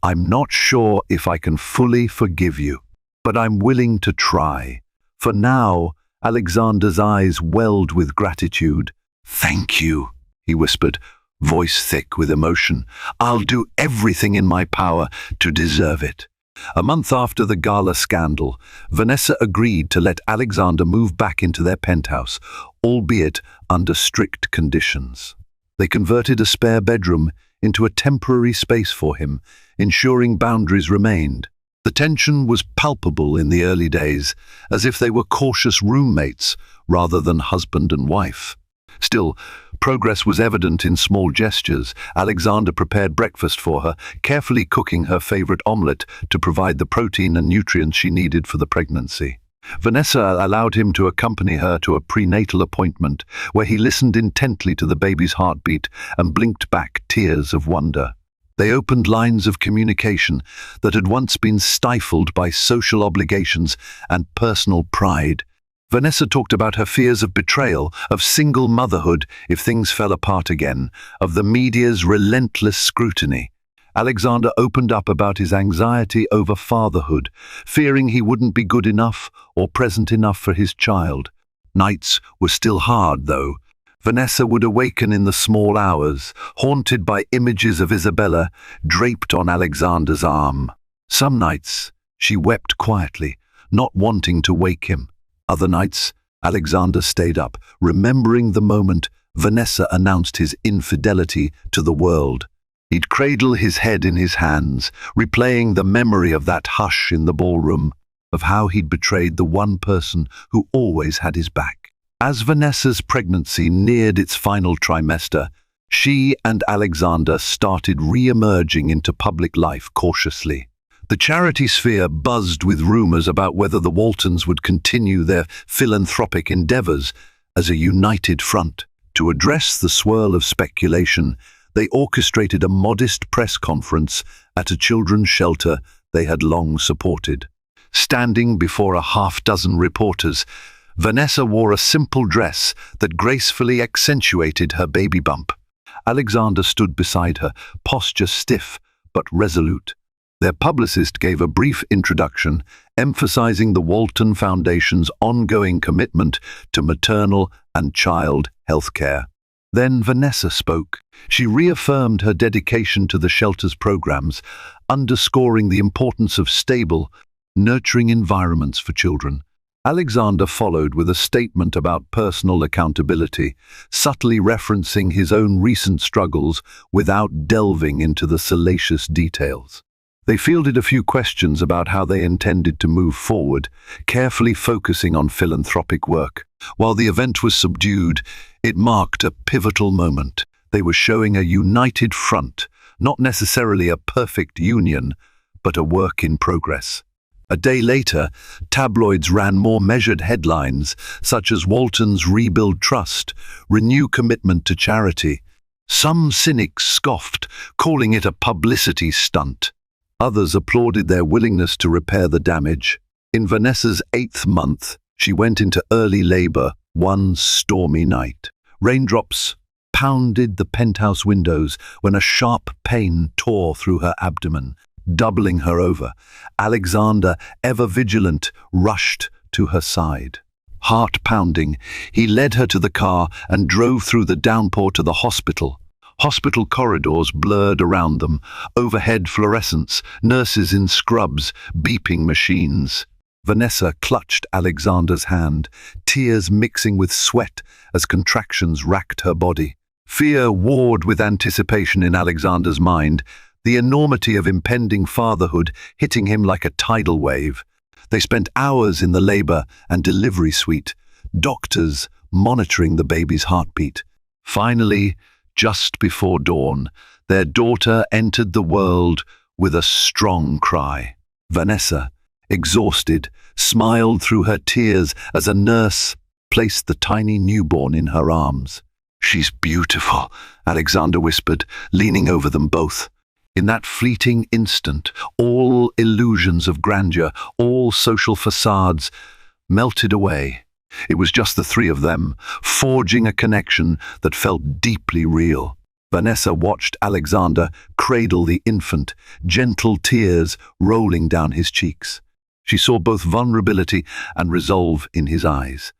"I'm not sure if I can fully forgive you, but I'm willing to try." For now, Alexander's eyes welled with gratitude. "Thank you," he whispered, voice thick with emotion. "I'll do everything in my power to deserve it." A month after the Gala scandal, Vanessa agreed to let Alexander move back into their penthouse, albeit under strict conditions. They converted a spare bedroom into a temporary space for him, ensuring boundaries remained. The tension was palpable in the early days, as if they were cautious roommates rather than husband and wife. Still, progress was evident in small gestures. Alexander prepared breakfast for her, carefully cooking her favorite omelette to provide the protein and nutrients she needed for the pregnancy. Vanessa allowed him to accompany her to a prenatal appointment, where he listened intently to the baby's heartbeat and blinked back tears of wonder. They opened lines of communication that had once been stifled by social obligations and personal pride. Vanessa talked about her fears of betrayal, of single motherhood if things fell apart again, of the media's relentless scrutiny. Alexander opened up about his anxiety over fatherhood, fearing he wouldn't be good enough or present enough for his child. Nights were still hard, though. Vanessa would awaken in the small hours, haunted by images of Isabella draped on Alexander's arm. Some nights, she wept quietly, not wanting to wake him. Other nights, Alexander stayed up, remembering the moment Vanessa announced his infidelity to the world. He'd cradle his head in his hands, replaying the memory of that hush in the ballroom, of how he'd betrayed the one person who always had his back. As Vanessa's pregnancy neared its final trimester, she and Alexander started re-emerging into public life cautiously. The charity sphere buzzed with rumors about whether the Waltons would continue their philanthropic endeavors as a united front. To address the swirl of speculation, they orchestrated a modest press conference at a children's shelter they had long supported. Standing before a half-dozen reporters, Vanessa wore a simple dress that gracefully accentuated her baby bump. Alexander stood beside her, posture stiff but resolute. Their publicist gave a brief introduction, emphasizing the Walton Foundation's ongoing commitment to maternal and child health care. Then Vanessa spoke. She reaffirmed her dedication to the shelter's programs, underscoring the importance of stable, nurturing environments for children. Alexander followed with a statement about personal accountability, subtly referencing his own recent struggles without delving into the salacious details. They fielded a few questions about how they intended to move forward, carefully focusing on philanthropic work. While the event was subdued, it marked a pivotal moment. They were showing a united front, not necessarily a perfect union, but a work in progress. A day later, tabloids ran more measured headlines, such as Walton's Rebuild Trust, renew commitment to charity. Some cynics scoffed, calling it a publicity stunt. Others applauded their willingness to repair the damage. In Vanessa's 8th month, she went into early labor one stormy night. Raindrops pounded the penthouse windows when a sharp pain tore through her abdomen, doubling her over. Alexander, ever vigilant, rushed to her side. Heart pounding, he led her to the car and drove through the downpour to the hospital. Hospital corridors blurred around them, overhead fluorescents, nurses in scrubs, beeping machines. Vanessa clutched Alexander's hand, tears mixing with sweat as contractions racked her body. Fear warred with anticipation in Alexander's mind, the enormity of impending fatherhood hitting him like a tidal wave. They spent hours in the labor and delivery suite, doctors monitoring the baby's heartbeat. Finally, just before dawn, their daughter entered the world with a strong cry. Vanessa, exhausted, smiled through her tears as a nurse placed the tiny newborn in her arms. "She's beautiful," Alexander whispered, leaning over them both. In that fleeting instant, all illusions of grandeur, all social facades, melted away. It was just the three of them, forging a connection that felt deeply real. Vanessa watched Alexander cradle the infant, gentle tears rolling down his cheeks. She saw both vulnerability and resolve in his eyes.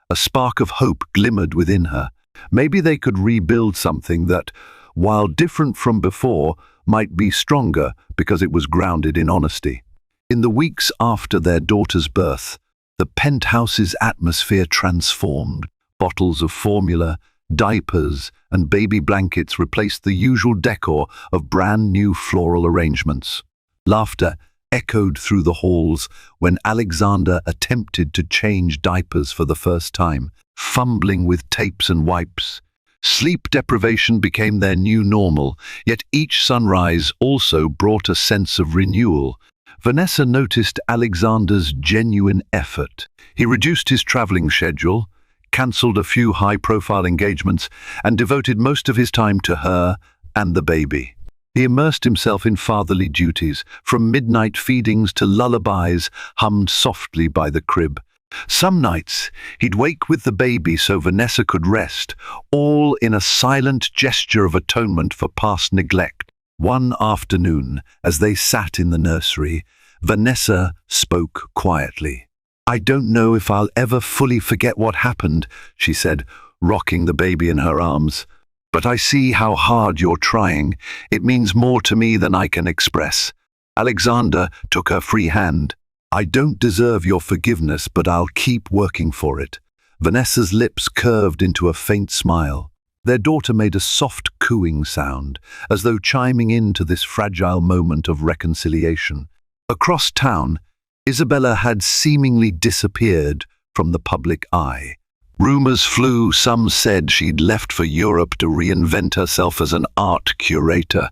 A spark of hope glimmered within her. Maybe they could rebuild something that, while different from before, might be stronger because it was grounded in honesty. In the weeks after their daughter's birth, the penthouse's atmosphere transformed. Bottles of formula, diapers, and baby blankets replaced the usual decor of brand new floral arrangements. Laughter echoed through the halls when Alexander attempted to change diapers for the first time, fumbling with tapes and wipes. Sleep deprivation became their new normal, yet each sunrise also brought a sense of renewal. Vanessa noticed Alexander's genuine effort. He reduced his traveling schedule, cancelled a few high-profile engagements, and devoted most of his time to her and the baby. He immersed himself in fatherly duties, from midnight feedings to lullabies hummed softly by the crib. Some nights, he'd wake with the baby so Vanessa could rest, all in a silent gesture of atonement for past neglect. One afternoon, as they sat in the nursery, Vanessa spoke quietly. "I don't know if I'll ever fully forget what happened," she said, rocking the baby in her arms. "But I see how hard you're trying. It means more to me than I can express." Alexander took her free hand. "I don't deserve your forgiveness, but I'll keep working for it." Vanessa's lips curved into a faint smile. Their daughter made a soft cooing sound, as though chiming in to this fragile moment of reconciliation. Across town, Isabella had seemingly disappeared from the public eye. Rumors flew. Some said she'd left for Europe to reinvent herself as an art curator.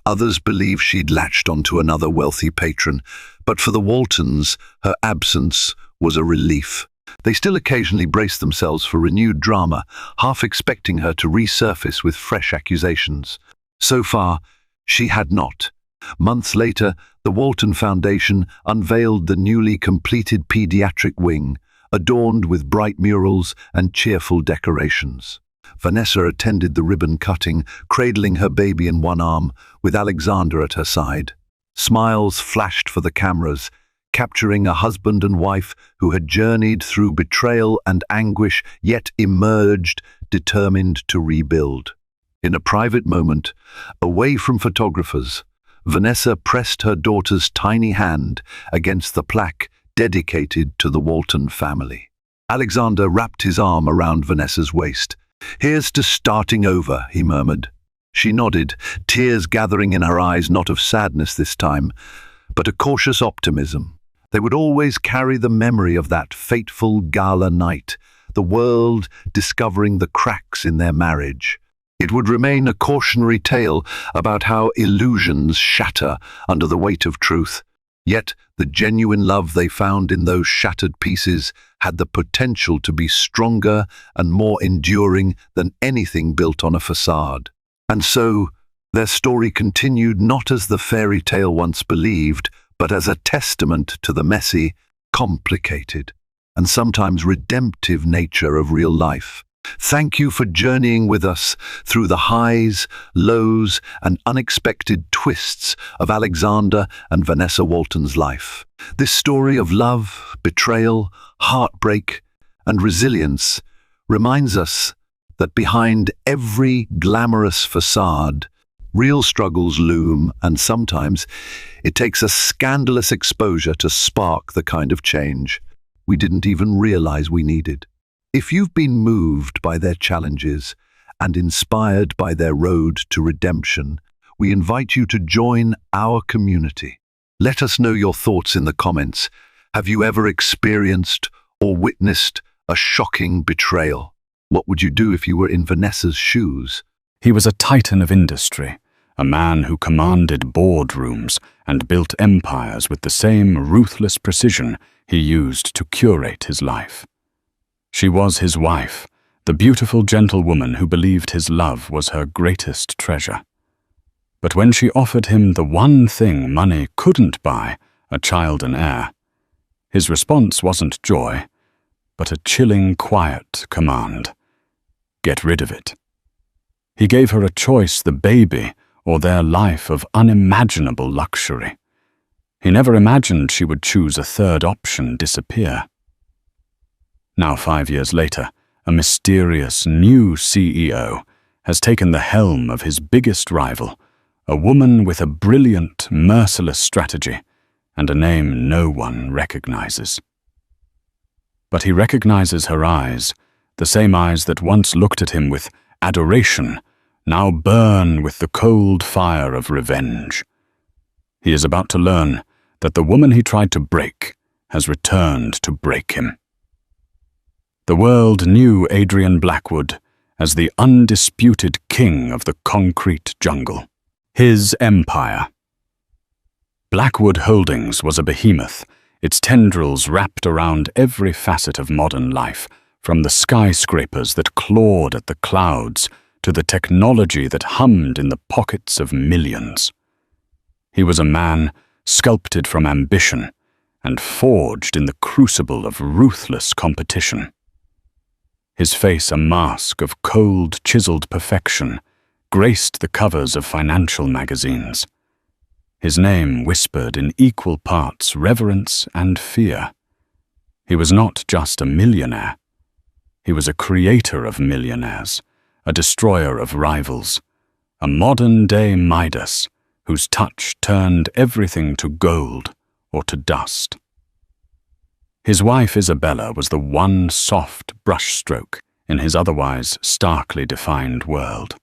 Others believed she'd latched onto another wealthy patron. But for the Waltons, her absence was a relief. They still occasionally braced themselves for renewed drama, half expecting her to resurface with fresh accusations. So far, she had not. Months later, the Walton Foundation unveiled the newly completed pediatric wing, adorned with bright murals and cheerful decorations. Vanessa attended the ribbon cutting, cradling her baby in one arm, with Alexander at her side. Smiles flashed for the cameras, capturing a husband and wife who had journeyed through betrayal and anguish, yet emerged determined to rebuild. In a private moment, away from photographers, Vanessa pressed her daughter's tiny hand against the plaque dedicated to the Walton family. Alexander wrapped his arm around Vanessa's waist. "Here's to starting over," he murmured. She nodded, tears gathering in her eyes, not of sadness this time, but a cautious optimism. They would always carry the memory of that fateful gala night, the world discovering the cracks in their marriage. It would remain a cautionary tale about how illusions shatter under the weight of truth. Yet the genuine love they found in those shattered pieces had the potential to be stronger and more enduring than anything built on a facade. And so, their story continued not as the fairy tale once believed, but as a testament to the messy, complicated, and sometimes redemptive nature of real life. Thank you for journeying with us through the highs, lows, and unexpected twists of Alexander and Vanessa Walton's life. This story of love, betrayal, heartbreak, and resilience reminds us that behind every glamorous facade, real struggles loom, and sometimes it takes a scandalous exposure to spark the kind of change we didn't even realize we needed. If you've been moved by their challenges and inspired by their road to redemption, we invite you to join our community. Let us know your thoughts in the comments. Have you ever experienced or witnessed a shocking betrayal? What would you do if you were in Vanessa's shoes? He was a titan of industry, a man who commanded boardrooms and built empires with the same ruthless precision he used to curate his life. She was his wife, the beautiful gentlewoman who believed his love was her greatest treasure. But when she offered him the one thing money couldn't buy, a child and heir, his response wasn't joy, but a chilling, quiet command. Get rid of it. He gave her a choice: the baby or their life of unimaginable luxury. He never imagined she would choose a third option: disappear. Now, 5 years later, a mysterious new CEO, has taken the helm of his biggest rival, a woman with a brilliant, merciless strategy and a name no one recognizes. But he recognizes her eyes, the same eyes that once looked at him with adoration, now burn with the cold fire of revenge. He is about to learn that the woman he tried to break has returned to break him. The world knew Adrian Blackwood as the undisputed king of the concrete jungle. His empire. Blackwood Holdings was a behemoth, its tendrils wrapped around every facet of modern life, from the skyscrapers that clawed at the clouds to the technology that hummed in the pockets of millions. He was a man sculpted from ambition and forged in the crucible of ruthless competition. His face, a mask of cold, chiseled perfection, graced the covers of financial magazines. His name whispered in equal parts reverence and fear. He was not just a millionaire. He was a creator of millionaires, a destroyer of rivals, a modern-day Midas whose touch turned everything to gold or to dust. His wife Isabella was the one soft brushstroke in his otherwise starkly defined world.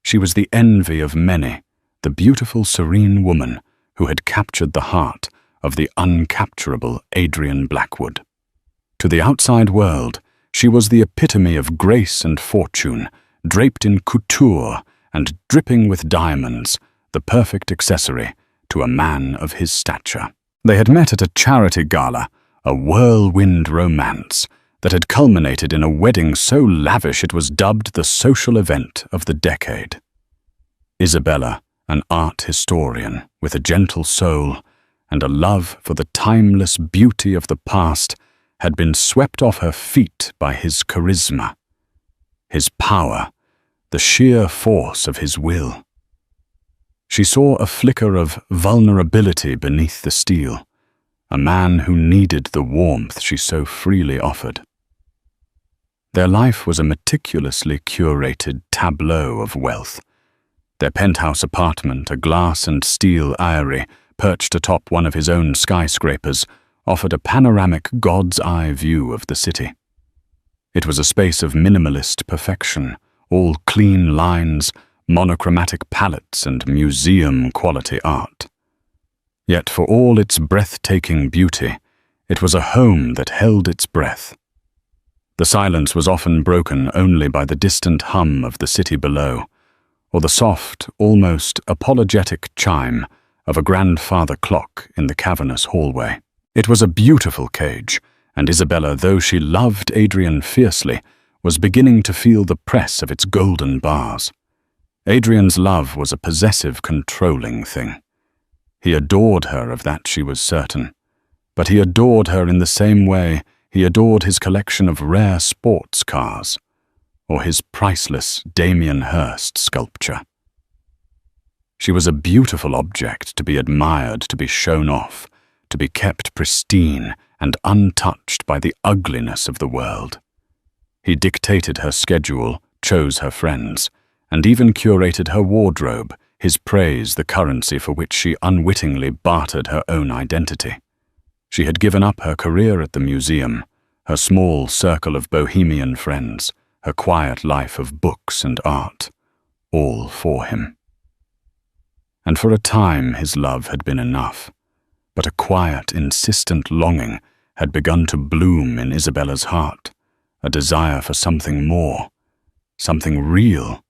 She was the envy of many, the beautiful, serene woman who had captured the heart of the uncapturable Adrian Blackwood. To the outside world, she was the epitome of grace and fortune, draped in couture and dripping with diamonds, the perfect accessory to a man of his stature. They had met at a charity gala, a whirlwind romance that had culminated in a wedding so lavish it was dubbed the social event of the decade. Isabella, an art historian with a gentle soul and a love for the timeless beauty of the past, had been swept off her feet by his charisma, his power, the sheer force of his will. She saw a flicker of vulnerability beneath the steel, a man who needed the warmth she so freely offered. Their life was a meticulously curated tableau of wealth. Their penthouse apartment, a glass and steel eyrie perched atop one of his own skyscrapers, offered a panoramic God's-eye view of the city. It was a space of minimalist perfection, all clean lines, monochromatic palettes, and museum-quality art. Yet for all its breathtaking beauty, it was a home that held its breath. The silence was often broken only by the distant hum of the city below, or the soft, almost apologetic chime of a grandfather clock in the cavernous hallway. It was a beautiful cage, and Isabella, though she loved Adrian fiercely, was beginning to feel the press of its golden bars. Adrian's love was a possessive, controlling thing. He adored her, of that she was certain, but he adored her in the same way he adored his collection of rare sports cars, or his priceless Damien Hirst sculpture. She was a beautiful object to be admired, to be shown off, to be kept pristine and untouched by the ugliness of the world. He dictated her schedule, chose her friends, and even curated her wardrobe, his praise the currency for which she unwittingly bartered her own identity. She had given up her career at the museum, her small circle of bohemian friends, her quiet life of books and art, all for him. And for a time his love had been enough, but a quiet, insistent longing had begun to bloom in Isabella's heart, a desire for something more, something real,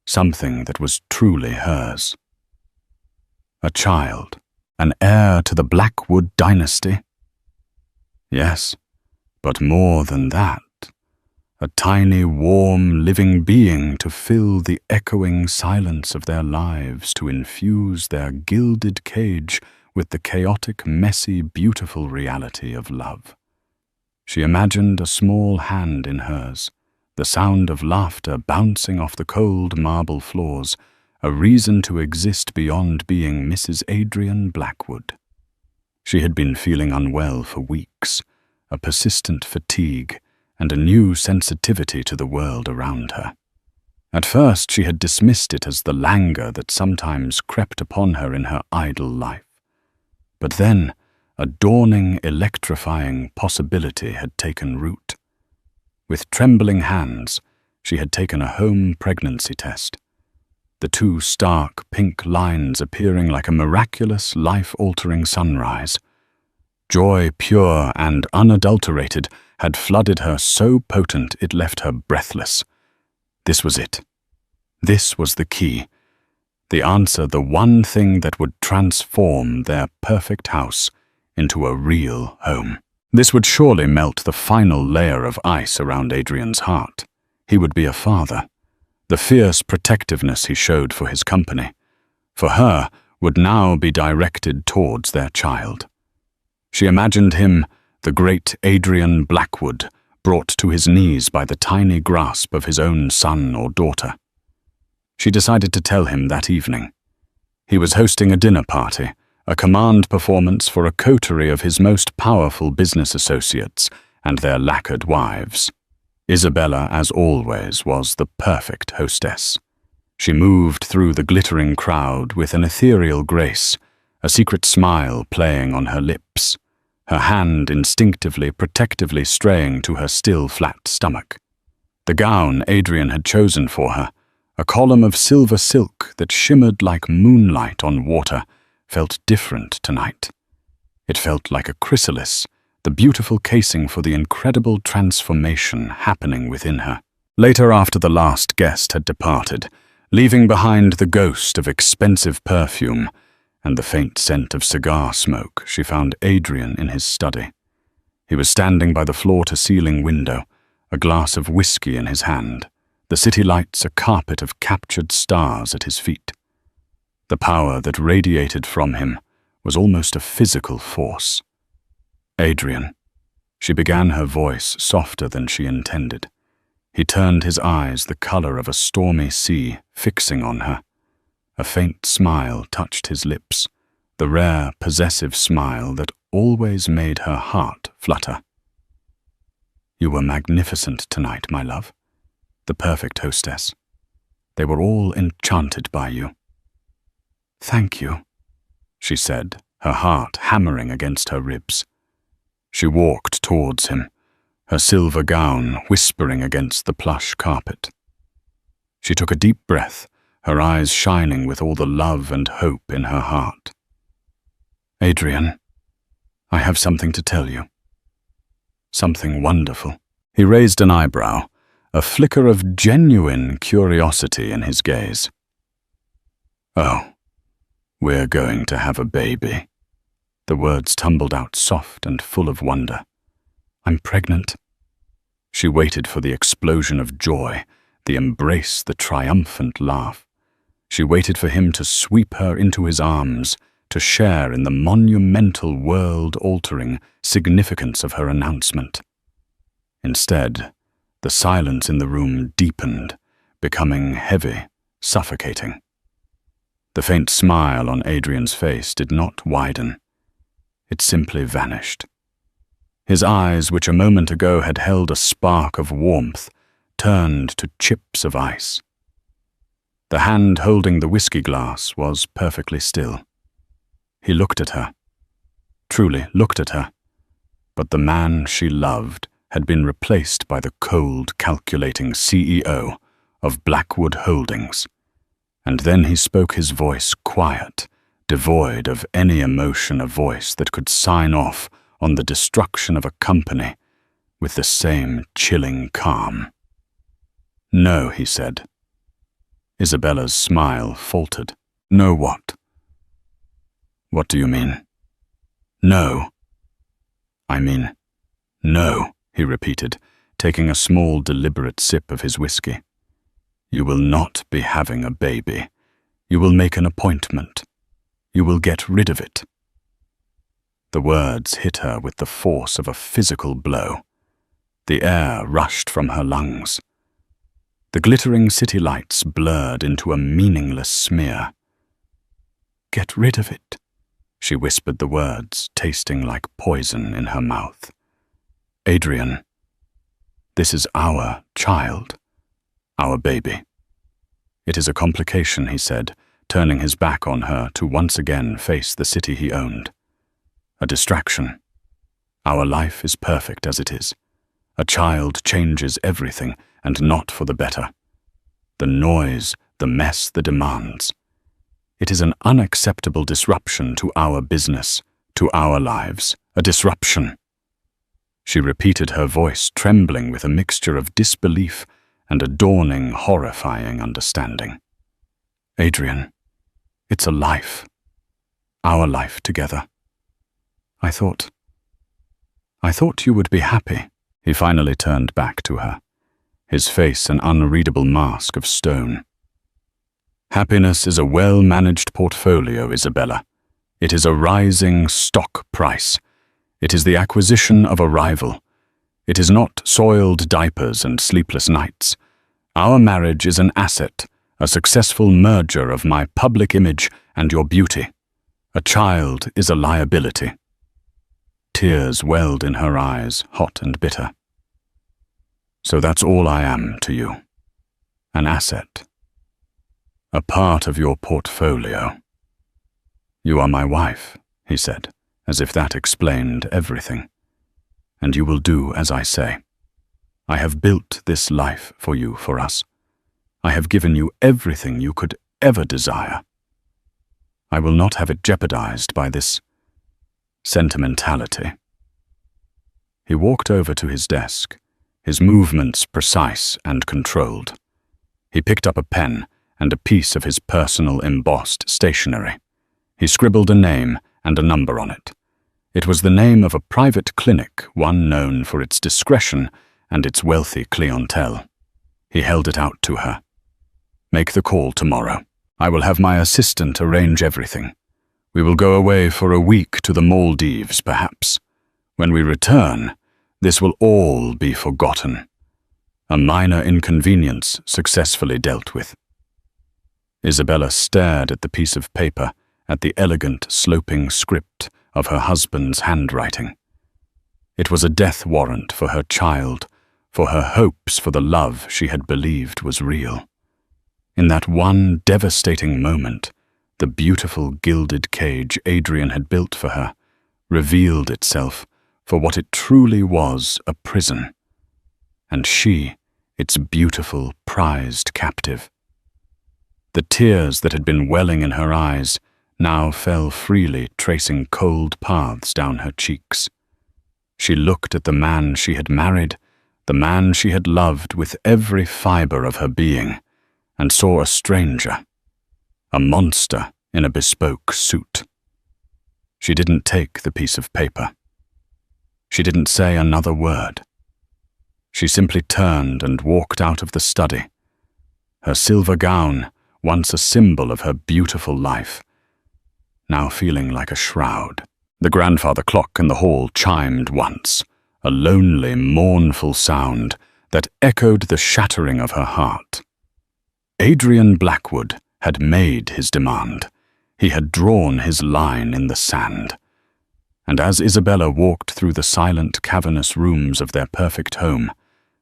something that was truly hers. A child, an heir to the Blackwood dynasty? Yes, but more than that. A tiny, warm, living being to fill the echoing silence of their lives, to infuse their gilded cage with the chaotic, messy, beautiful reality of love. She imagined a small hand in hers, the sound of laughter bouncing off the cold marble floors, a reason to exist beyond being Mrs. Adrian Blackwood. She had been feeling unwell for weeks, a persistent fatigue, and a new sensitivity to the world around her. At first she had dismissed it as the languor that sometimes crept upon her in her idle life. But then a dawning, electrifying possibility had taken root. With trembling hands, she had taken a home pregnancy test, the two stark pink lines appearing like a miraculous, life-altering sunrise. Joy pure and unadulterated had flooded her so potent it left her breathless. This was it. This was the key. The answer, the one thing that would transform their perfect house into a real home. This would surely melt the final layer of ice around Adrian's heart. He would be a father. The fierce protectiveness he showed for his company, for her, would now be directed towards their child. She imagined him, the great Adrian Blackwood, brought to his knees by the tiny grasp of his own son or daughter. She decided to tell him that evening. He was hosting a dinner party, a command performance for a coterie of his most powerful business associates and their lacquered wives. Isabella, as always, was the perfect hostess. She moved through the glittering crowd with an ethereal grace, a secret smile playing on her lips, her hand instinctively, protectively straying to her still flat stomach. The gown Adrian had chosen for her, a column of silver silk that shimmered like moonlight on water, felt different tonight. It felt like a chrysalis, the beautiful casing for the incredible transformation happening within her. Later, after the last guest had departed, leaving behind the ghost of expensive perfume and the faint scent of cigar smoke, she found Adrian in his study. He was standing by the floor-to-ceiling window, a glass of whiskey in his hand, the city lights a carpet of captured stars at his feet. The power that radiated from him was almost a physical force. Adrian. She began, her voice softer than she intended. He turned his eyes the color of a stormy sea, fixing on her. A faint smile touched his lips, the rare, possessive smile that always made her heart flutter. You were magnificent tonight, my love. The perfect hostess. They were all enchanted by you. Thank you, she said, her heart hammering against her ribs. She walked towards him, her silver gown whispering against the plush carpet. She took a deep breath, her eyes shining with all the love and hope in her heart. Adrian, I have something to tell you. Something wonderful. He raised an eyebrow, a flicker of genuine curiosity in his gaze. Oh, we're going to have a baby. The words tumbled out soft and full of wonder. I'm pregnant. She waited for the explosion of joy, the embrace, the triumphant laugh. She waited for him to sweep her into his arms, to share in the monumental, world-altering significance of her announcement. Instead, the silence in the room deepened, becoming heavy, suffocating. The faint smile on Adrian's face did not widen. It simply vanished. His eyes, which a moment ago had held a spark of warmth, turned to chips of ice. The hand holding the whiskey glass was perfectly still. He looked at her, truly looked at her, but the man she loved had been replaced by the cold, calculating CEO of Blackwood Holdings. And then he spoke, his voice quiet, devoid of any emotion, a voice that could sign off on the destruction of a company with the same chilling calm. No, he said. Isabella's smile faltered. No what? What do you mean? No. I mean, no, he repeated, taking a small, deliberate sip of his whiskey. You will not be having a baby. You will make an appointment. You will get rid of it. The words hit her with the force of a physical blow. The air rushed from her lungs. The glittering city lights blurred into a meaningless smear. Get rid of it, she whispered the words, tasting like poison in her mouth. Adrian, This is our child, our baby. It is a complication, he said, turning his back on her to once again face the city he owned. A distraction. Our life is perfect as it is. A child changes everything, and not for the better. The noise, the mess, the demands. It is an unacceptable disruption to our business, to our lives, a disruption. She repeated, her voice trembling with a mixture of disbelief and a dawning, horrifying understanding. Adrian, it's a life. Our life together. I thought you would be happy. He finally turned back to her, his face an unreadable mask of stone. Happiness is a well-managed portfolio, Isabella. It is a rising stock price. It is the acquisition of a rival. It is not soiled diapers and sleepless nights. Our marriage is an asset, a successful merger of my public image and your beauty. A child is a liability. Tears welled in her eyes, hot and bitter. So that's all I am to you. An asset. A part of your portfolio. You are my wife, he said, as if that explained everything. And you will do as I say. I have built this life for you, for us. I have given you everything you could ever desire. I will not have it jeopardized by this sentimentality. He walked over to his desk, his movements precise and controlled. He picked up a pen and a piece of his personal embossed stationery. He scribbled a name and a number on it. It was the name of a private clinic, one known for its discretion and its wealthy clientele. He held it out to her. Make the call tomorrow. I will have my assistant arrange everything. We will go away for a week to the Maldives, perhaps. When we return, this will all be forgotten. A minor inconvenience successfully dealt with. Isabella stared at the piece of paper, at the elegant, sloping script of her husband's handwriting. It was a death warrant for her child, for her hopes for the love she had believed was real. In that one devastating moment, the beautiful gilded cage Adrian had built for her revealed itself for what it truly was, a prison. And she, its beautiful, prized captive. The tears that had been welling in her eyes now fell freely, tracing cold paths down her cheeks. She looked at the man she had married, the man she had loved with every fiber of her being, and saw a stranger, a monster in a bespoke suit. She didn't take the piece of paper. She didn't say another word. She simply turned and walked out of the study. Her silver gown, once a symbol of her beautiful life, now feeling like a shroud. The grandfather clock in the hall chimed once, a lonely, mournful sound that echoed the shattering of her heart. Adrian Blackwood had made his demand. He had drawn his line in the sand. And as Isabella walked through the silent, cavernous rooms of their perfect home,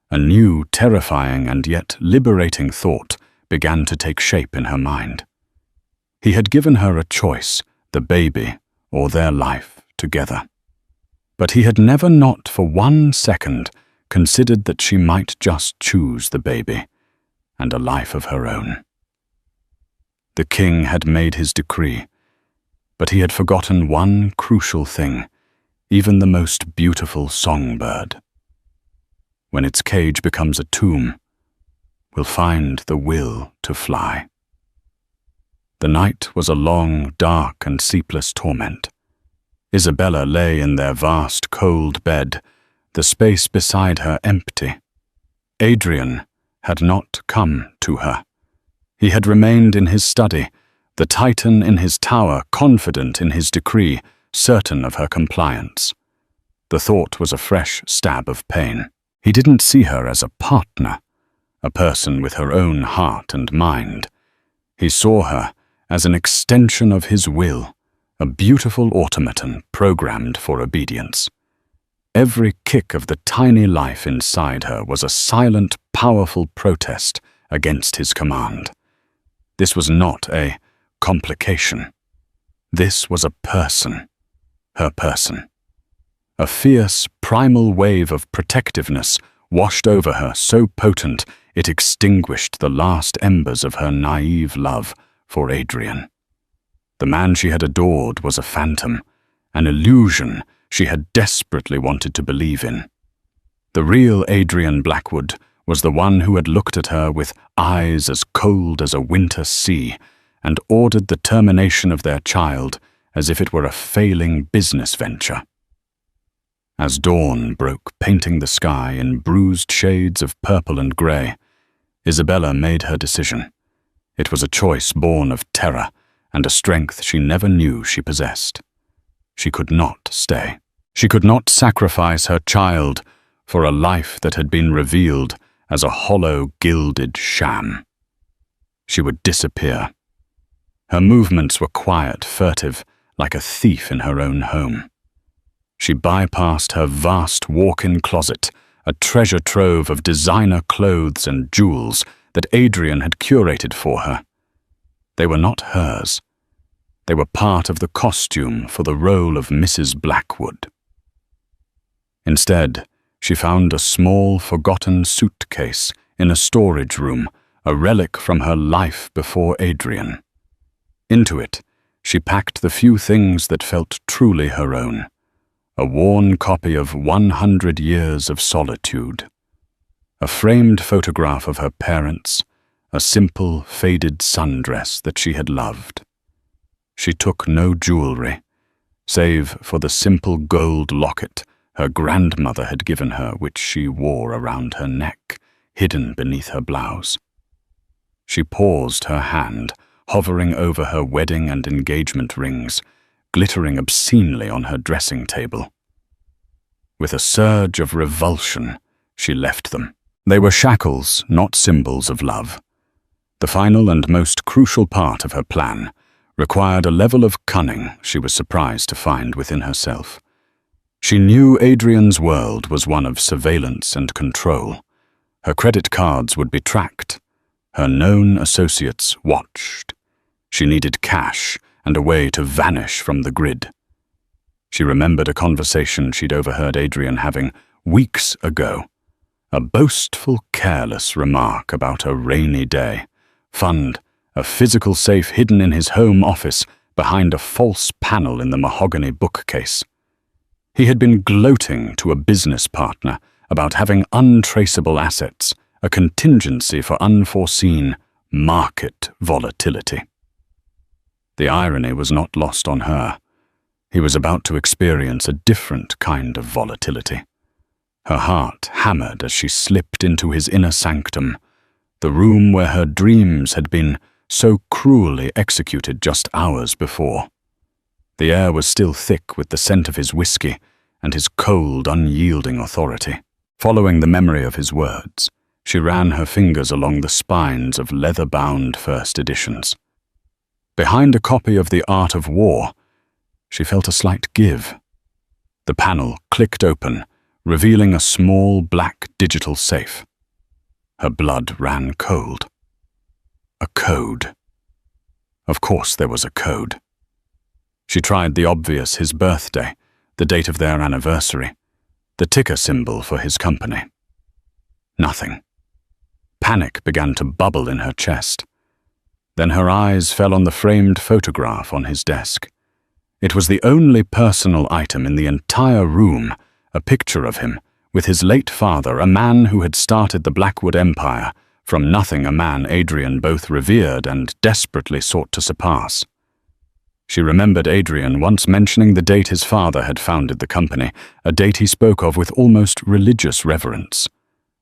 a new, terrifying and yet liberating thought began to take shape in her mind. He had given her a choice, the baby or their life together. But he had never, not for 1 second, considered that she might just choose the baby and a life of her own. The king had made his decree, but he had forgotten one crucial thing, even the most beautiful songbird. When its cage becomes a tomb, will find the will to fly. The night was a long, dark and sleepless torment. Isabella lay in their vast, cold bed, the space beside her empty. Adrian had not come to her. He had remained in his study, the Titan in his tower, confident in his decree, certain of her compliance. The thought was a fresh stab of pain. He didn't see her as a partner, a person with her own heart and mind. He saw her as an extension of his will, a beautiful automaton programmed for obedience. Every kick of the tiny life inside her was a silent, powerful protest against his command. This was not a complication. This was a person, her person. A fierce, primal wave of protectiveness washed over her, so potent it extinguished the last embers of her naive love for Adrian. The man she had adored was a phantom, an illusion she had desperately wanted to believe in. The real Adrian Blackwood was the one who had looked at her with eyes as cold as a winter sea and ordered the termination of their child as if it were a failing business venture. As dawn broke, painting the sky in bruised shades of purple and grey, Isabella made her decision. It was a choice born of terror and a strength she never knew she possessed. She could not stay. She could not sacrifice her child for a life that had been revealed as a hollow, gilded sham. She would disappear. Her movements were quiet, furtive, like a thief in her own home. She bypassed her vast walk-in closet, a treasure trove of designer clothes and jewels that Adrian had curated for her. They were not hers. They were part of the costume for the role of Mrs. Blackwood. Instead, she found a small, forgotten suitcase in a storage room, a relic from her life before Adrian. Into it, she packed the few things that felt truly her own. A worn copy of 100 Years of Solitude, a framed photograph of her parents, a simple, faded sundress that she had loved. She took no jewelry, save for the simple gold locket her grandmother had given her, which she wore around her neck, hidden beneath her blouse. She paused her hand, hovering over her wedding and engagement rings, glittering obscenely on her dressing table. With a surge of revulsion, she left them. They were shackles, not symbols of love. The final and most crucial part of her plan required a level of cunning she was surprised to find within herself. She knew Adrian's world was one of surveillance and control. Her credit cards would be tracked. Her known associates watched. She needed cash and a way to vanish from the grid. She remembered a conversation she'd overheard Adrian having weeks ago. A boastful, careless remark about a rainy day. Fund, a physical safe hidden in his home office behind a false panel in the mahogany bookcase. He had been gloating to a business partner about having untraceable assets, a contingency for unforeseen market volatility. The irony was not lost on her. He was about to experience a different kind of volatility. Her heart hammered as she slipped into his inner sanctum, the room where her dreams had been so cruelly executed just hours before. The air was still thick with the scent of his whiskey and his cold, unyielding authority. Following the memory of his words, she ran her fingers along the spines of leather-bound first editions. Behind a copy of The Art of War, she felt a slight give. The panel clicked open, revealing a small black digital safe. Her blood ran cold. A code. Of course there was a code. She tried the obvious, his birthday, the date of their anniversary, the ticker symbol for his company. Nothing. Panic began to bubble in her chest. Then her eyes fell on the framed photograph on his desk. It was the only personal item in the entire room, a picture of him, with his late father, a man who had started the Blackwood Empire, from nothing, a man Adrian both revered and desperately sought to surpass. She remembered Adrian once mentioning the date his father had founded the company, a date he spoke of with almost religious reverence.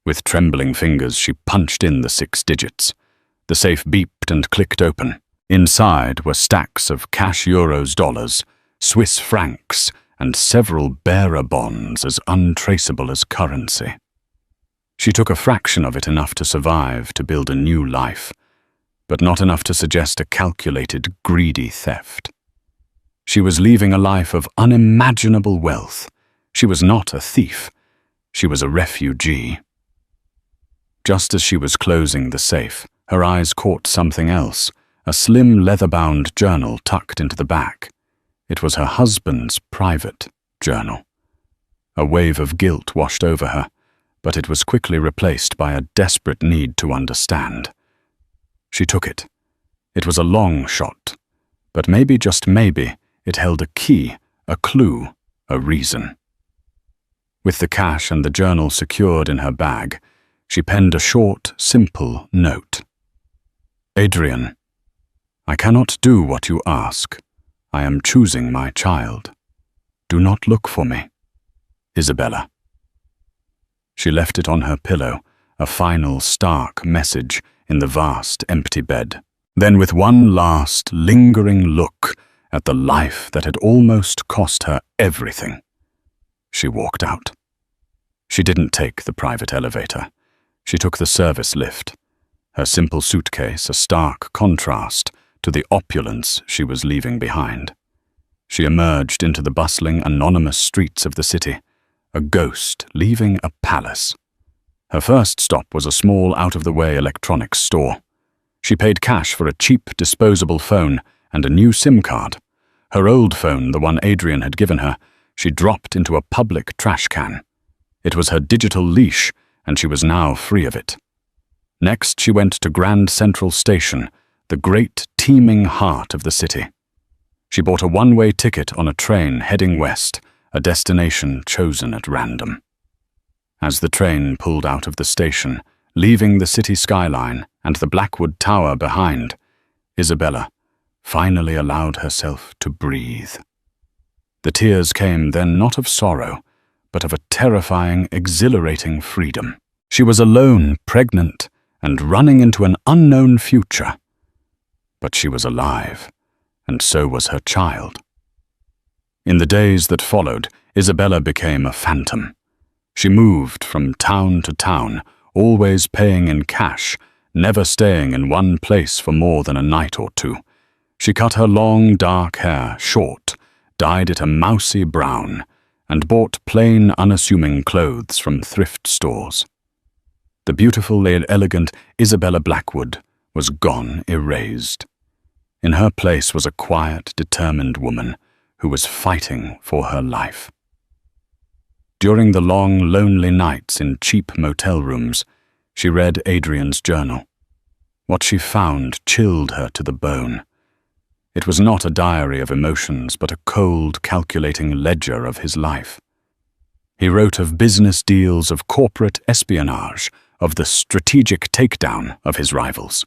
With trembling fingers, she punched in the 6 digits. The safe beeped and clicked open. Inside were stacks of cash euros, dollars, Swiss francs, and several bearer bonds as untraceable as currency. She took a fraction of it, enough to survive, to build a new life, but not enough to suggest a calculated, greedy theft. She was leaving a life of unimaginable wealth, She was not a thief. She was a refugee. Just as she was closing the safe, her eyes caught something else, a slim leather-bound journal tucked into the back. It was her husband's private journal. A wave of guilt washed over her, but it was quickly replaced by a desperate need to understand. She took it. It was a long shot, but maybe, just maybe, it held a key, a clue, a reason. With the cash and the journal secured in her bag, she penned a short, simple note. Adrian, I cannot do what you ask. I am choosing my child. Do not look for me. Isabella. She left it on her pillow, a final stark message in the vast empty bed. Then, with one last lingering look at the life that had almost cost her everything, she walked out. She didn't take the private elevator. She took the service lift, her simple suitcase a stark contrast to the opulence she was leaving behind. She emerged into the bustling, anonymous streets of the city, a ghost leaving a palace. Her first stop was a small, out-of-the-way electronics store. She paid cash for a cheap, disposable phone and a new SIM card. Her old phone, the one Adrian had given her, she dropped into a public trash can. It was her digital leash, and she was now free of it. Next, she went to Grand Central Station, the great, teeming heart of the city. She bought a one-way ticket on a train heading west, a destination chosen at random. As the train pulled out of the station, leaving the city skyline and the Blackwood Tower behind, Isabella finally allowed herself to breathe. The tears came then not of sorrow, but of a terrifying, exhilarating freedom. She was alone, pregnant, and running into an unknown future. But she was alive, and so was her child. In the days that followed, Isabella became a phantom. She moved from town to town, always paying in cash, never staying in one place for more than a night or two. She cut her long, dark hair short, dyed it a mousy brown, and bought plain, unassuming clothes from thrift stores. The beautiful and elegant Isabella Blackwood was gone, erased. In her place was a quiet, determined woman who was fighting for her life. During the long, lonely nights in cheap motel rooms, she read Adrian's journal. What she found chilled her to the bone. It was not a diary of emotions, but a cold, calculating ledger of his life. He wrote of business deals, of corporate espionage, of the strategic takedown of his rivals.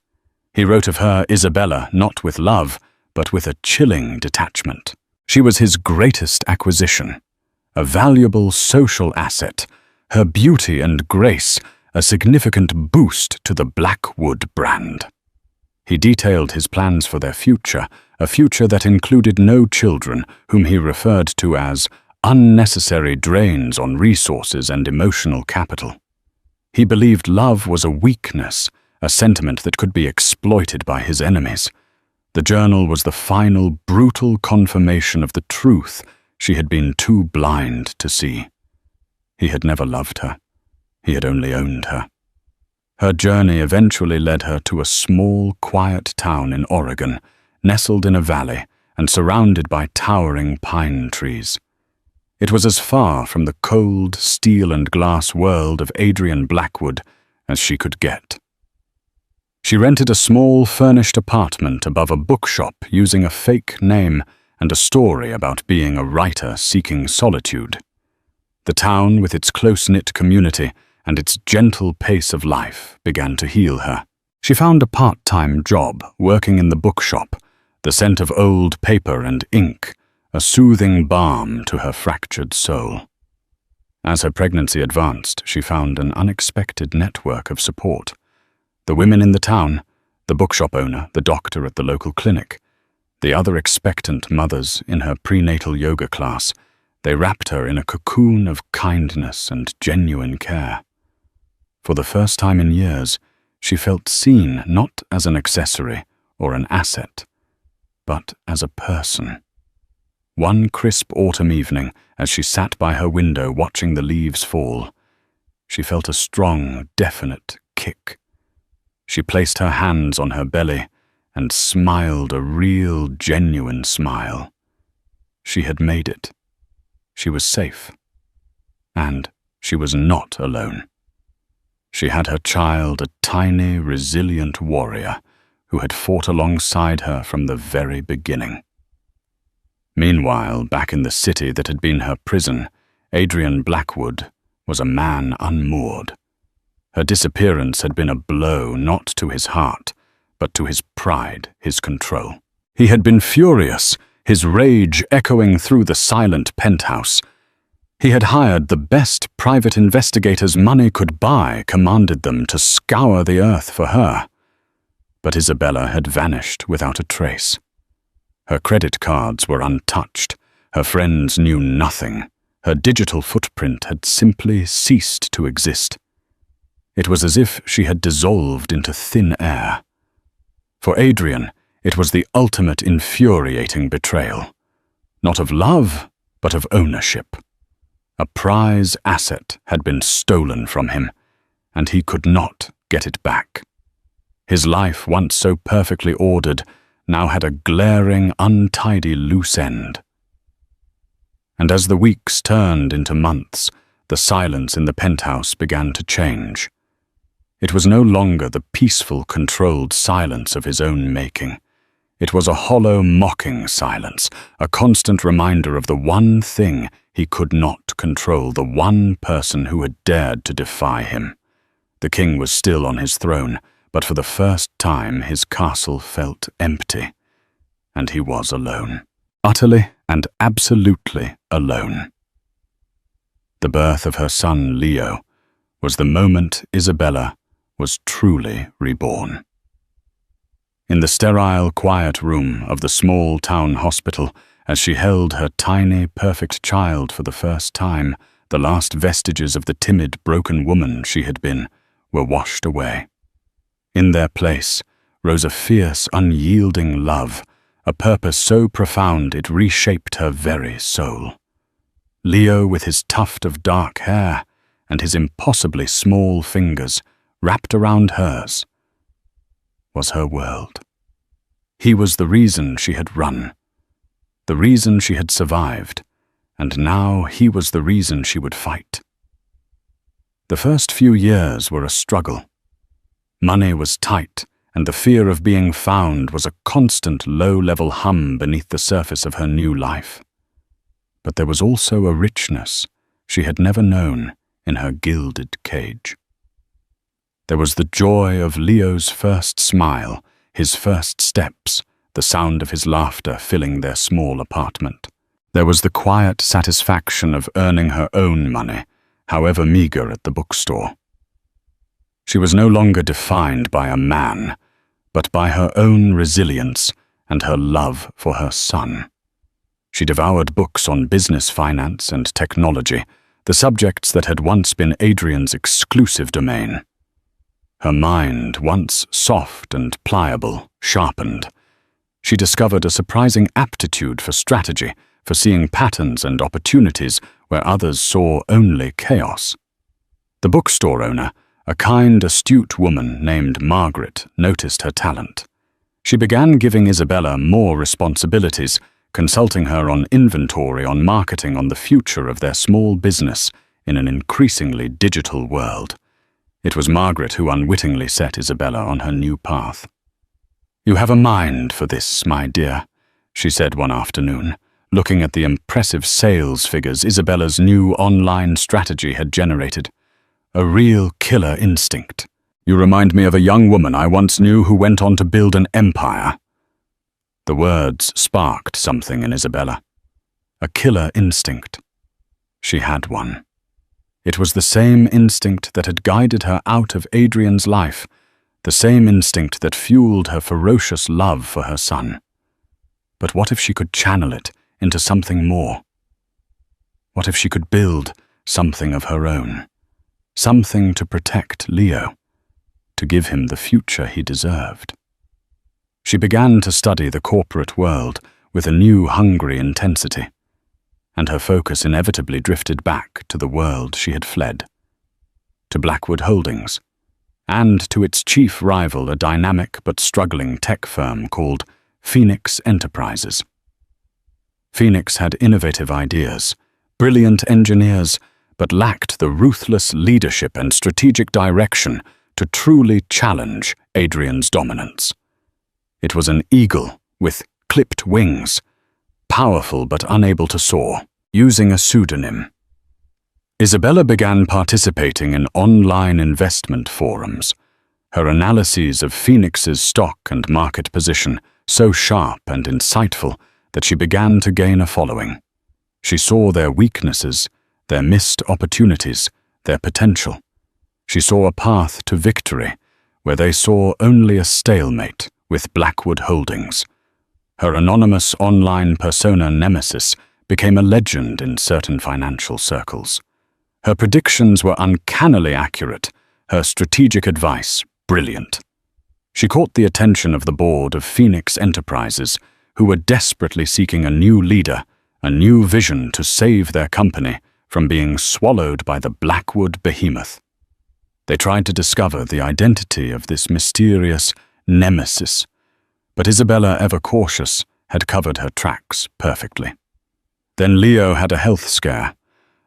He wrote of her, Isabella, not with love, but with a chilling detachment. She was his greatest acquisition, a valuable social asset, her beauty and grace a significant boost to the Blackwood brand. He detailed his plans for their future, a future that included no children, whom he referred to as unnecessary drains on resources and emotional capital. He believed love was a weakness, a sentiment that could be exploited by his enemies. The journal was the final, brutal confirmation of the truth she had been too blind to see. He had never loved her. He had only owned her. Her journey eventually led her to a small, quiet town in Oregon, nestled in a valley and surrounded by towering pine trees. It was as far from the cold, steel and glass world of Adrian Blackwood as she could get. She rented a small, furnished apartment above a bookshop using a fake name and a story about being a writer seeking solitude. The town, with its close-knit community and its gentle pace of life, began to heal her. She found a part-time job working in the bookshop, the scent of old paper and ink, a soothing balm to her fractured soul. As her pregnancy advanced, she found an unexpected network of support. The women in the town, the bookshop owner, the doctor at the local clinic, the other expectant mothers in her prenatal yoga class, they wrapped her in a cocoon of kindness and genuine care. For the first time in years, she felt seen not as an accessory or an asset, but as a person. One crisp autumn evening, as she sat by her window watching the leaves fall, she felt a strong, definite kick. She placed her hands on her belly and smiled a real, genuine smile. She had made it. She was safe. And she was not alone. She had her child, a tiny, resilient warrior who had fought alongside her from the very beginning. Meanwhile, back in the city that had been her prison, Adrian Blackwood was a man unmoored. Her disappearance had been a blow not to his heart, but to his pride, his control. He had been furious, his rage echoing through the silent penthouse. He had hired the best private investigators money could buy, commanded them to scour the earth for her. But Isabella had vanished without a trace. Her credit cards were untouched. Her friends knew nothing. Her digital footprint had simply ceased to exist. It was as if she had dissolved into thin air. For Adrian, it was the ultimate infuriating betrayal. Not of love, but of ownership. A prize asset had been stolen from him, and he could not get it back. His life, once so perfectly ordered, now had a glaring, untidy loose end. And as the weeks turned into months, the silence in the penthouse began to change. It was no longer the peaceful, controlled silence of his own making. It was a hollow, mocking silence, a constant reminder of the one thing he could not control, the one person who had dared to defy him. The king was still on his throne, but for the first time his castle felt empty, and he was alone. Utterly and absolutely alone. The birth of her son, Leo, was the moment Isabella was truly reborn. In the sterile, quiet room of the small town hospital, as she held her tiny, perfect child for the first time, the last vestiges of the timid, broken woman she had been were washed away. In their place rose a fierce, unyielding love, a purpose so profound it reshaped her very soul. Leo, with his tuft of dark hair and his impossibly small fingers wrapped around hers, was her world. He was the reason she had run, the reason she had survived, and now he was the reason she would fight. The first few years were a struggle. Money was tight, and the fear of being found was a constant low-level hum beneath the surface of her new life. But there was also a richness she had never known in her gilded cage. There was the joy of Leo's first smile, his first steps, the sound of his laughter filling their small apartment. There was the quiet satisfaction of earning her own money, however meager, at the bookstore. She was no longer defined by a man, but by her own resilience and her love for her son. She devoured books on business, finance, and technology, the subjects that had once been Adrian's exclusive domain. Her mind, once soft and pliable, sharpened. She discovered a surprising aptitude for strategy, for seeing patterns and opportunities where others saw only chaos. The bookstore owner, a kind, astute woman named Margaret, noticed her talent. She began giving Isabella more responsibilities, consulting her on inventory, on marketing, on the future of their small business in an increasingly digital world. It was Margaret who unwittingly set Isabella on her new path. "You have a mind for this, my dear," she said one afternoon, looking at the impressive sales figures Isabella's new online strategy had generated. "A real killer instinct. You remind me of a young woman I once knew who went on to build an empire." The words sparked something in Isabella. A killer instinct. She had one. It was the same instinct that had guided her out of Adrian's life, the same instinct that fueled her ferocious love for her son. But what if she could channel it into something more? What if she could build something of her own? Something to protect Leo, to give him the future he deserved. She began to study the corporate world with a new hungry intensity, and her focus inevitably drifted back to the world she had fled, to Blackwood Holdings, and to its chief rival, a dynamic but struggling tech firm called Phoenix Enterprises. Phoenix had innovative ideas, brilliant engineers, but lacked the ruthless leadership and strategic direction to truly challenge Adrian's dominance. It was an eagle with clipped wings, powerful but unable to soar, using a pseudonym. Isabella began participating in online investment forums, her analyses of Phoenix's stock and market position so sharp and insightful that she began to gain a following. She saw their weaknesses, their missed opportunities, their potential. She saw a path to victory where they saw only a stalemate with Blackwood Holdings. Her anonymous online persona nemesis became a legend in certain financial circles. Her predictions were uncannily accurate, her strategic advice brilliant. She caught the attention of the board of Phoenix Enterprises, who were desperately seeking a new leader, a new vision to save their company from being swallowed by the Blackwood behemoth. They tried to discover the identity of this mysterious nemesis, but Isabella, ever cautious, had covered her tracks perfectly. Then Leo had a health scare,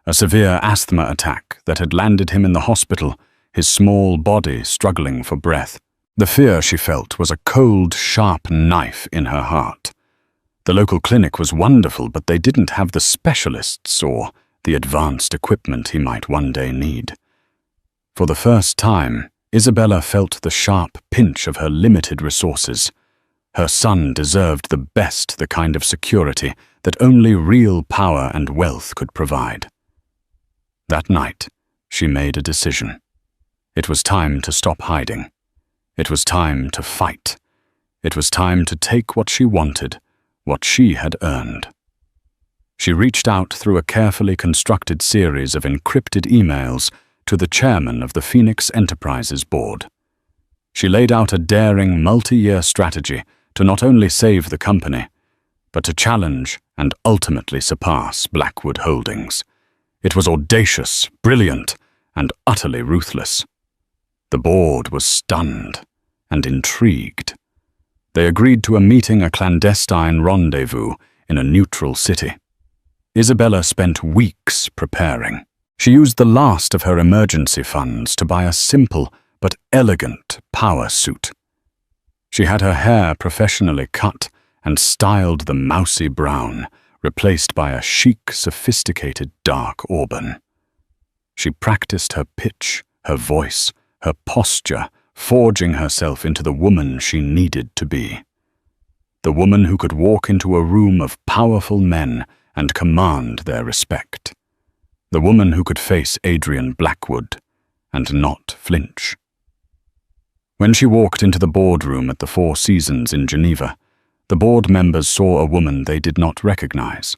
a severe asthma attack that had landed him in the hospital, his small body struggling for breath. The fear she felt was a cold, sharp knife in her heart. The local clinic was wonderful, but they didn't have the specialists or the advanced equipment he might one day need. For the first time, Isabella felt the sharp pinch of her limited resources. Her son deserved the best, the kind of security that only real power and wealth could provide. That night, she made a decision. It was time to stop hiding. It was time to fight. It was time to take what she wanted, what she had earned. She reached out through a carefully constructed series of encrypted emails to the chairman of the Phoenix Enterprises board. She laid out a daring multi-year strategy to not only save the company, but to challenge and ultimately surpass Blackwood Holdings. It was audacious, brilliant, and utterly ruthless. The board was stunned and intrigued. They agreed to a clandestine rendezvous in a neutral city. Isabella spent weeks preparing. She used the last of her emergency funds to buy a simple but elegant power suit. She had her hair professionally cut and styled the mousy brown, replaced by a chic, sophisticated dark auburn. She practiced her pitch, her voice, her posture, forging herself into the woman she needed to be. The woman who could walk into a room of powerful men and command their respect. The woman who could face Adrian Blackwood and not flinch. When she walked into the boardroom at the Four Seasons in Geneva, the board members saw a woman they did not recognize.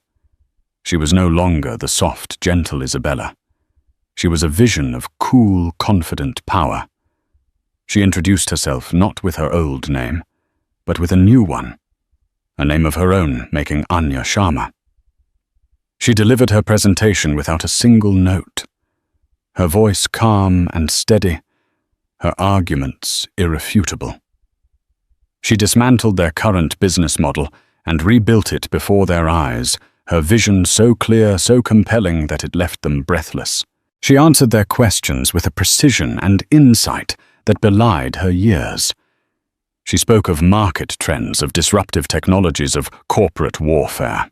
She was no longer the soft, gentle Isabella. She was a vision of cool, confident power. She introduced herself not with her old name, but with a new one, a name of her own, making Anya Sharma. She delivered her presentation without a single note, her voice calm and steady, her arguments irrefutable. She dismantled their current business model and rebuilt it before their eyes, her vision so clear, so compelling that it left them breathless. She answered their questions with a precision and insight that belied her years. She spoke of market trends, of disruptive technologies, of corporate warfare.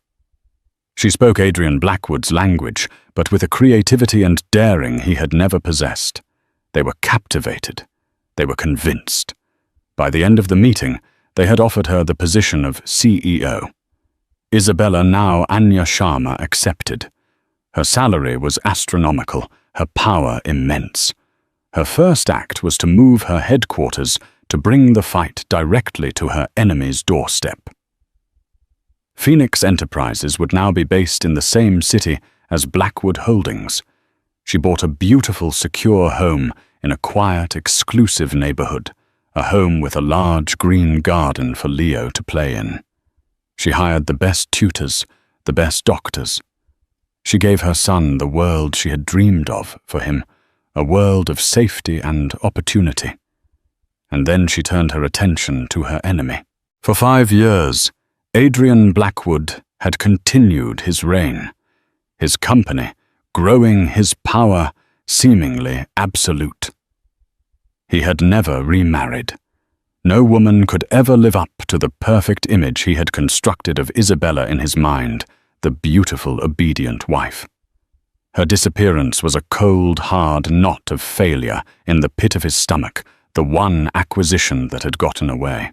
She spoke Adrian Blackwood's language, but with a creativity and daring he had never possessed. They were captivated. They were convinced. By the end of the meeting, they had offered her the position of CEO. Isabella, now Anya Sharma, accepted. Her salary was astronomical, her power immense. Her first act was to move her headquarters to bring the fight directly to her enemy's doorstep. Phoenix Enterprises would now be based in the same city as Blackwood Holdings. She bought a beautiful, secure home in a quiet, exclusive neighborhood, a home with a large green garden for Leo to play in. She hired the best tutors, the best doctors. She gave her son the world she had dreamed of for him, a world of safety and opportunity. And then she turned her attention to her enemy. For 5 years, Adrian Blackwood had continued his reign, his company growing, his power seemingly absolute. He had never remarried. No woman could ever live up to the perfect image he had constructed of Isabella in his mind, the beautiful, obedient wife. Her disappearance was a cold, hard knot of failure in the pit of his stomach, the one acquisition that had gotten away.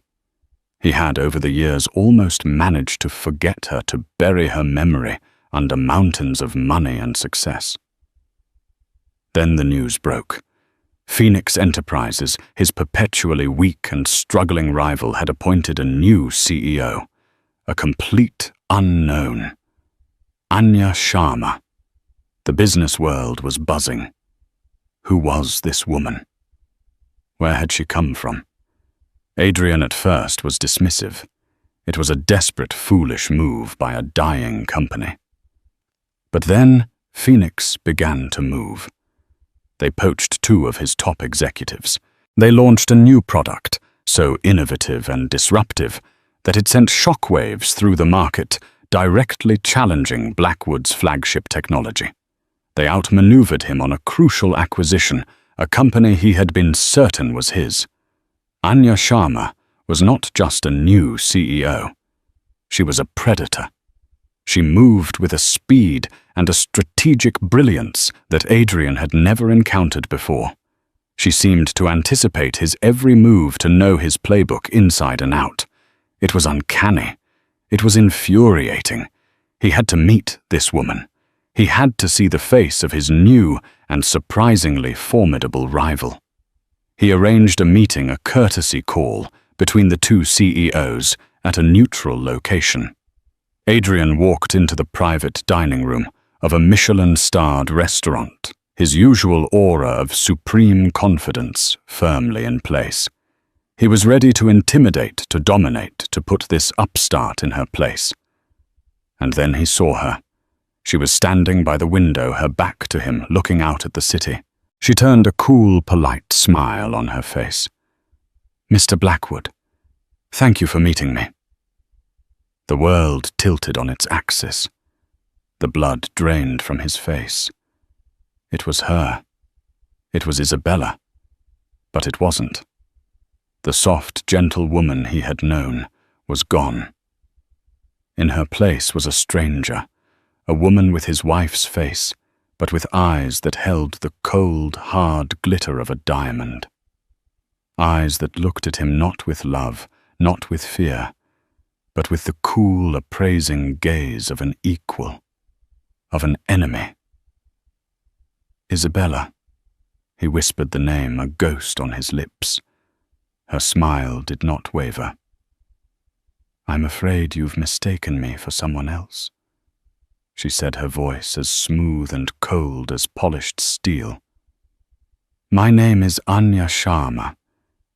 He had, over the years, almost managed to forget her, to bury her memory under mountains of money and success. Then the news broke. Phoenix Enterprises, his perpetually weak and struggling rival, had appointed a new CEO, a complete unknown. Anya Sharma. The business world was buzzing. Who was this woman? Where had she come from? Adrian at first was dismissive. It was a desperate, foolish move by a dying company. But then Phoenix began to move. They poached 2 of his top executives. They launched a new product, so innovative and disruptive that it sent shockwaves through the market, directly challenging Blackwood's flagship technology. They outmaneuvered him on a crucial acquisition, a company he had been certain was his. Anya Sharma was not just a new CEO. She was a predator. She moved with a speed and a strategic brilliance that Adrian had never encountered before. She seemed to anticipate his every move, to know his playbook inside and out. It was uncanny. It was infuriating. He had to meet this woman. He had to see the face of his new and surprisingly formidable rival. He arranged a meeting, a courtesy call, between the 2 CEOs at a neutral location. Adrian walked into the private dining room of a Michelin-starred restaurant, his usual aura of supreme confidence firmly in place. He was ready to intimidate, to dominate, to put this upstart in her place. And then he saw her. She was standing by the window, her back to him, looking out at the city. She turned a cool, polite smile on her face. "Mr. Blackwood, thank you for meeting me." The world tilted on its axis. The blood drained from his face. It was her. It was Isabella. But it wasn't. The soft, gentle woman he had known was gone. In her place was a stranger, a woman with his wife's face, but with eyes that held the cold, hard glitter of a diamond. Eyes that looked at him not with love, not with fear, but with the cool, appraising gaze of an equal, of an enemy. "Isabella," he whispered the name, a ghost on his lips. Her smile did not waver. "I'm afraid you've mistaken me for someone else," she said, her voice as smooth and cold as polished steel. "My name is Anya Sharma.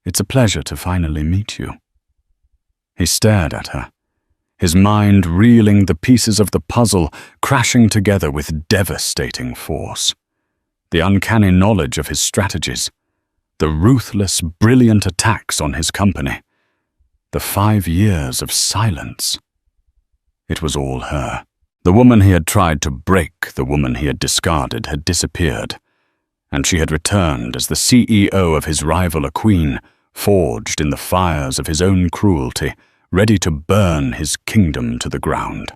It's a pleasure to finally meet you." He stared at her, his mind reeling, the pieces of the puzzle crashing together with devastating force. The uncanny knowledge of his strategies, the ruthless, brilliant attacks on his company, the 5 years of silence. It was all her. The woman he had tried to break, the woman he had discarded, had disappeared, and she had returned as the CEO of his rival, a queen, forged in the fires of his own cruelty, ready to burn his kingdom to the ground.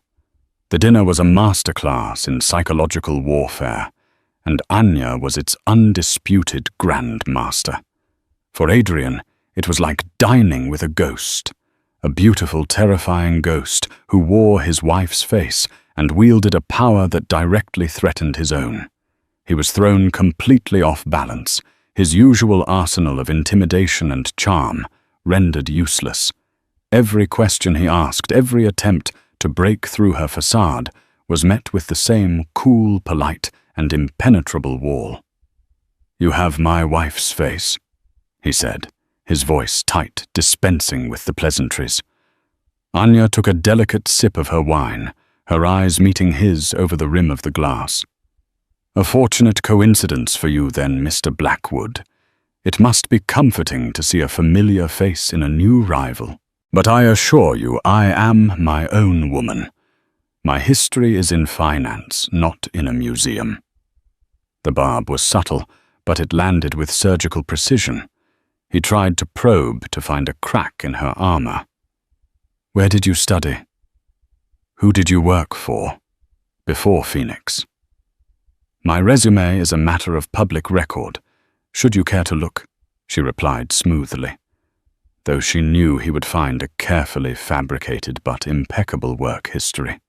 The dinner was a masterclass in psychological warfare, and Anya was its undisputed grand master. For Adrian, it was like dining with a ghost, a beautiful, terrifying ghost who wore his wife's face and wielded a power that directly threatened his own. He was thrown completely off balance, his usual arsenal of intimidation and charm rendered useless. Every question he asked, every attempt to break through her facade, was met with the same cool, polite, and impenetrable wall. "You have my wife's face," he said, his voice tight, dispensing with the pleasantries. Anya took a delicate sip of her wine, her eyes meeting his over the rim of the glass. "A fortunate coincidence for you then, Mr. Blackwood. It must be comforting to see a familiar face in a new rival. But I assure you, I am my own woman. My history is in finance, not in a museum." The barb was subtle, but it landed with surgical precision. He tried to probe to find a crack in her armor. "Where did you study? Who did you work for before Phoenix?" "My resume is a matter of public record. Should you care to look?" she replied smoothly, though she knew he would find a carefully fabricated but impeccable work history.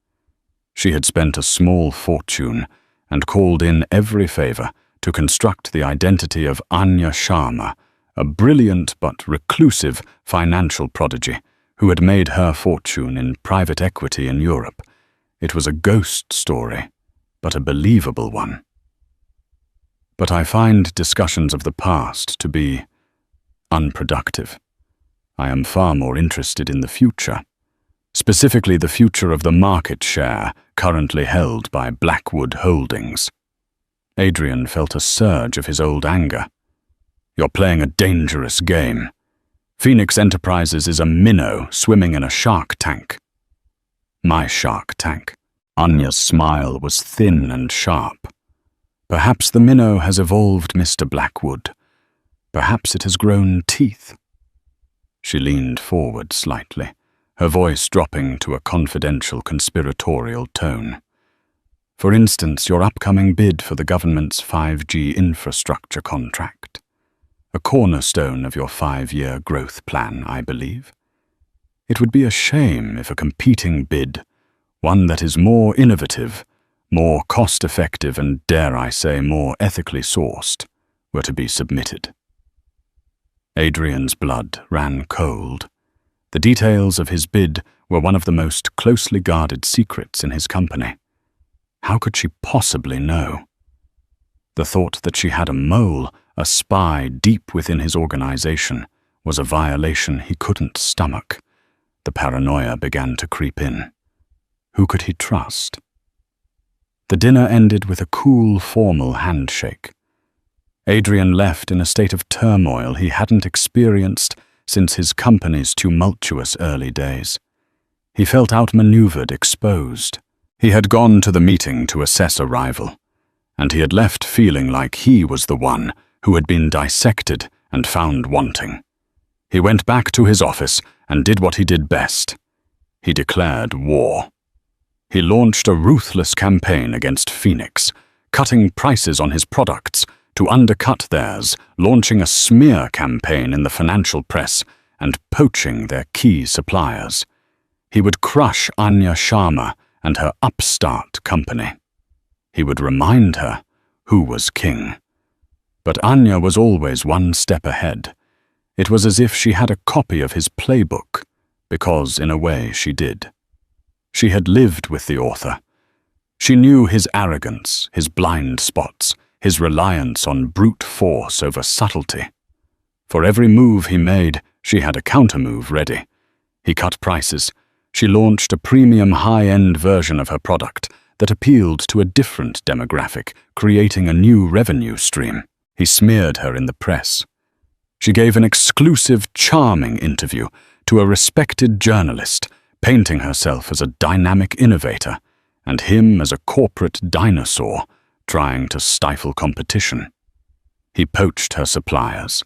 She had spent a small fortune and called in every favor to construct the identity of Anya Sharma, a brilliant but reclusive financial prodigy who had made her fortune in private equity in Europe. It was a ghost story, but a believable one. "But I find discussions of the past to be unproductive. I am far more interested in the future, specifically the future of the market share currently held by Blackwood Holdings." Adrian felt a surge of his old anger. "You're playing a dangerous game. Phoenix Enterprises is a minnow swimming in a shark tank." "My shark tank." Anya's smile was thin and sharp. "Perhaps the minnow has evolved, Mr. Blackwood. Perhaps it has grown teeth." She leaned forward slightly, her voice dropping to a confidential conspiratorial tone. "For instance, your upcoming bid for the government's 5G infrastructure contract. A cornerstone of your 5-year growth plan, I believe. It would be a shame if a competing bid, one that is more innovative, more cost-effective and, dare I say, more ethically sourced, were to be submitted." Adrian's blood ran cold. The details of his bid were one of the most closely guarded secrets in his company. How could she possibly know? The thought that she had a mole, a spy deep within his organization, was a violation he couldn't stomach. The paranoia began to creep in. Who could he trust? The dinner ended with a cool, formal handshake. Adrian left in a state of turmoil he hadn't experienced since his company's tumultuous early days. He felt outmaneuvered, exposed. He had gone to the meeting to assess a rival, and he had left feeling like he was the one who had been dissected and found wanting. He went back to his office and did what he did best. He declared war. He launched a ruthless campaign against Phoenix, cutting prices on his products to undercut theirs, launching a smear campaign in the financial press and poaching their key suppliers. He would crush Anya Sharma and her upstart company. He would remind her who was king. But Anya was always one step ahead. It was as if she had a copy of his playbook, because in a way she did. She had lived with the author. She knew his arrogance, his blind spots, his reliance on brute force over subtlety. For every move he made, she had a countermove ready. He cut prices. She launched a premium high-end version of her product that appealed to a different demographic, creating a new revenue stream. He smeared her in the press. She gave an exclusive, charming interview to a respected journalist, painting herself as a dynamic innovator, and him as a corporate dinosaur, trying to stifle competition. He poached her suppliers.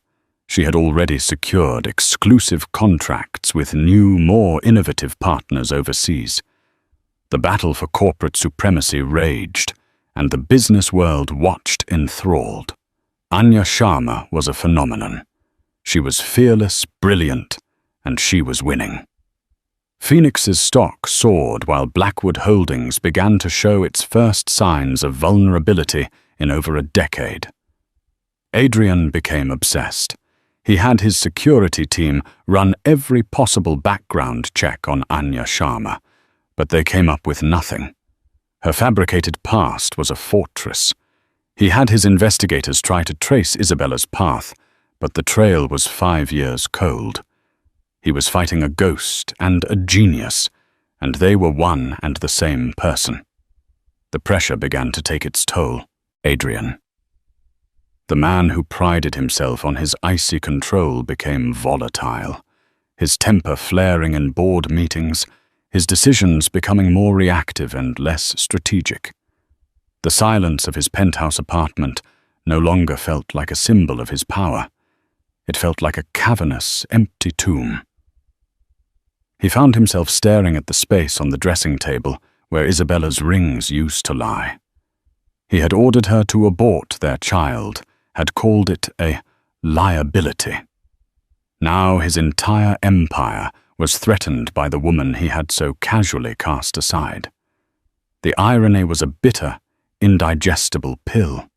She had already secured exclusive contracts with new, more innovative partners overseas. The battle for corporate supremacy raged, and the business world watched enthralled. Anya Sharma was a phenomenon. She was fearless, brilliant, and she was winning. Phoenix's stock soared while Blackwood Holdings began to show its first signs of vulnerability in over a decade. Adrian became obsessed. He had his security team run every possible background check on Anya Sharma, but they came up with nothing. Her fabricated past was a fortress. He had his investigators try to trace Isabella's path, but the trail was 5 years cold. He was fighting a ghost and a genius, and they were one and the same person. The pressure began to take its toll. Adrian. The man who prided himself on his icy control became volatile, his temper flaring in board meetings, his decisions becoming more reactive and less strategic. The silence of his penthouse apartment no longer felt like a symbol of his power. It felt like a cavernous, empty tomb. He found himself staring at the space on the dressing table where Isabella's rings used to lie. He had ordered her to abort their child, had called it a liability. Now his entire empire was threatened by the woman he had so casually cast aside. The irony was a bitter, indigestible pill.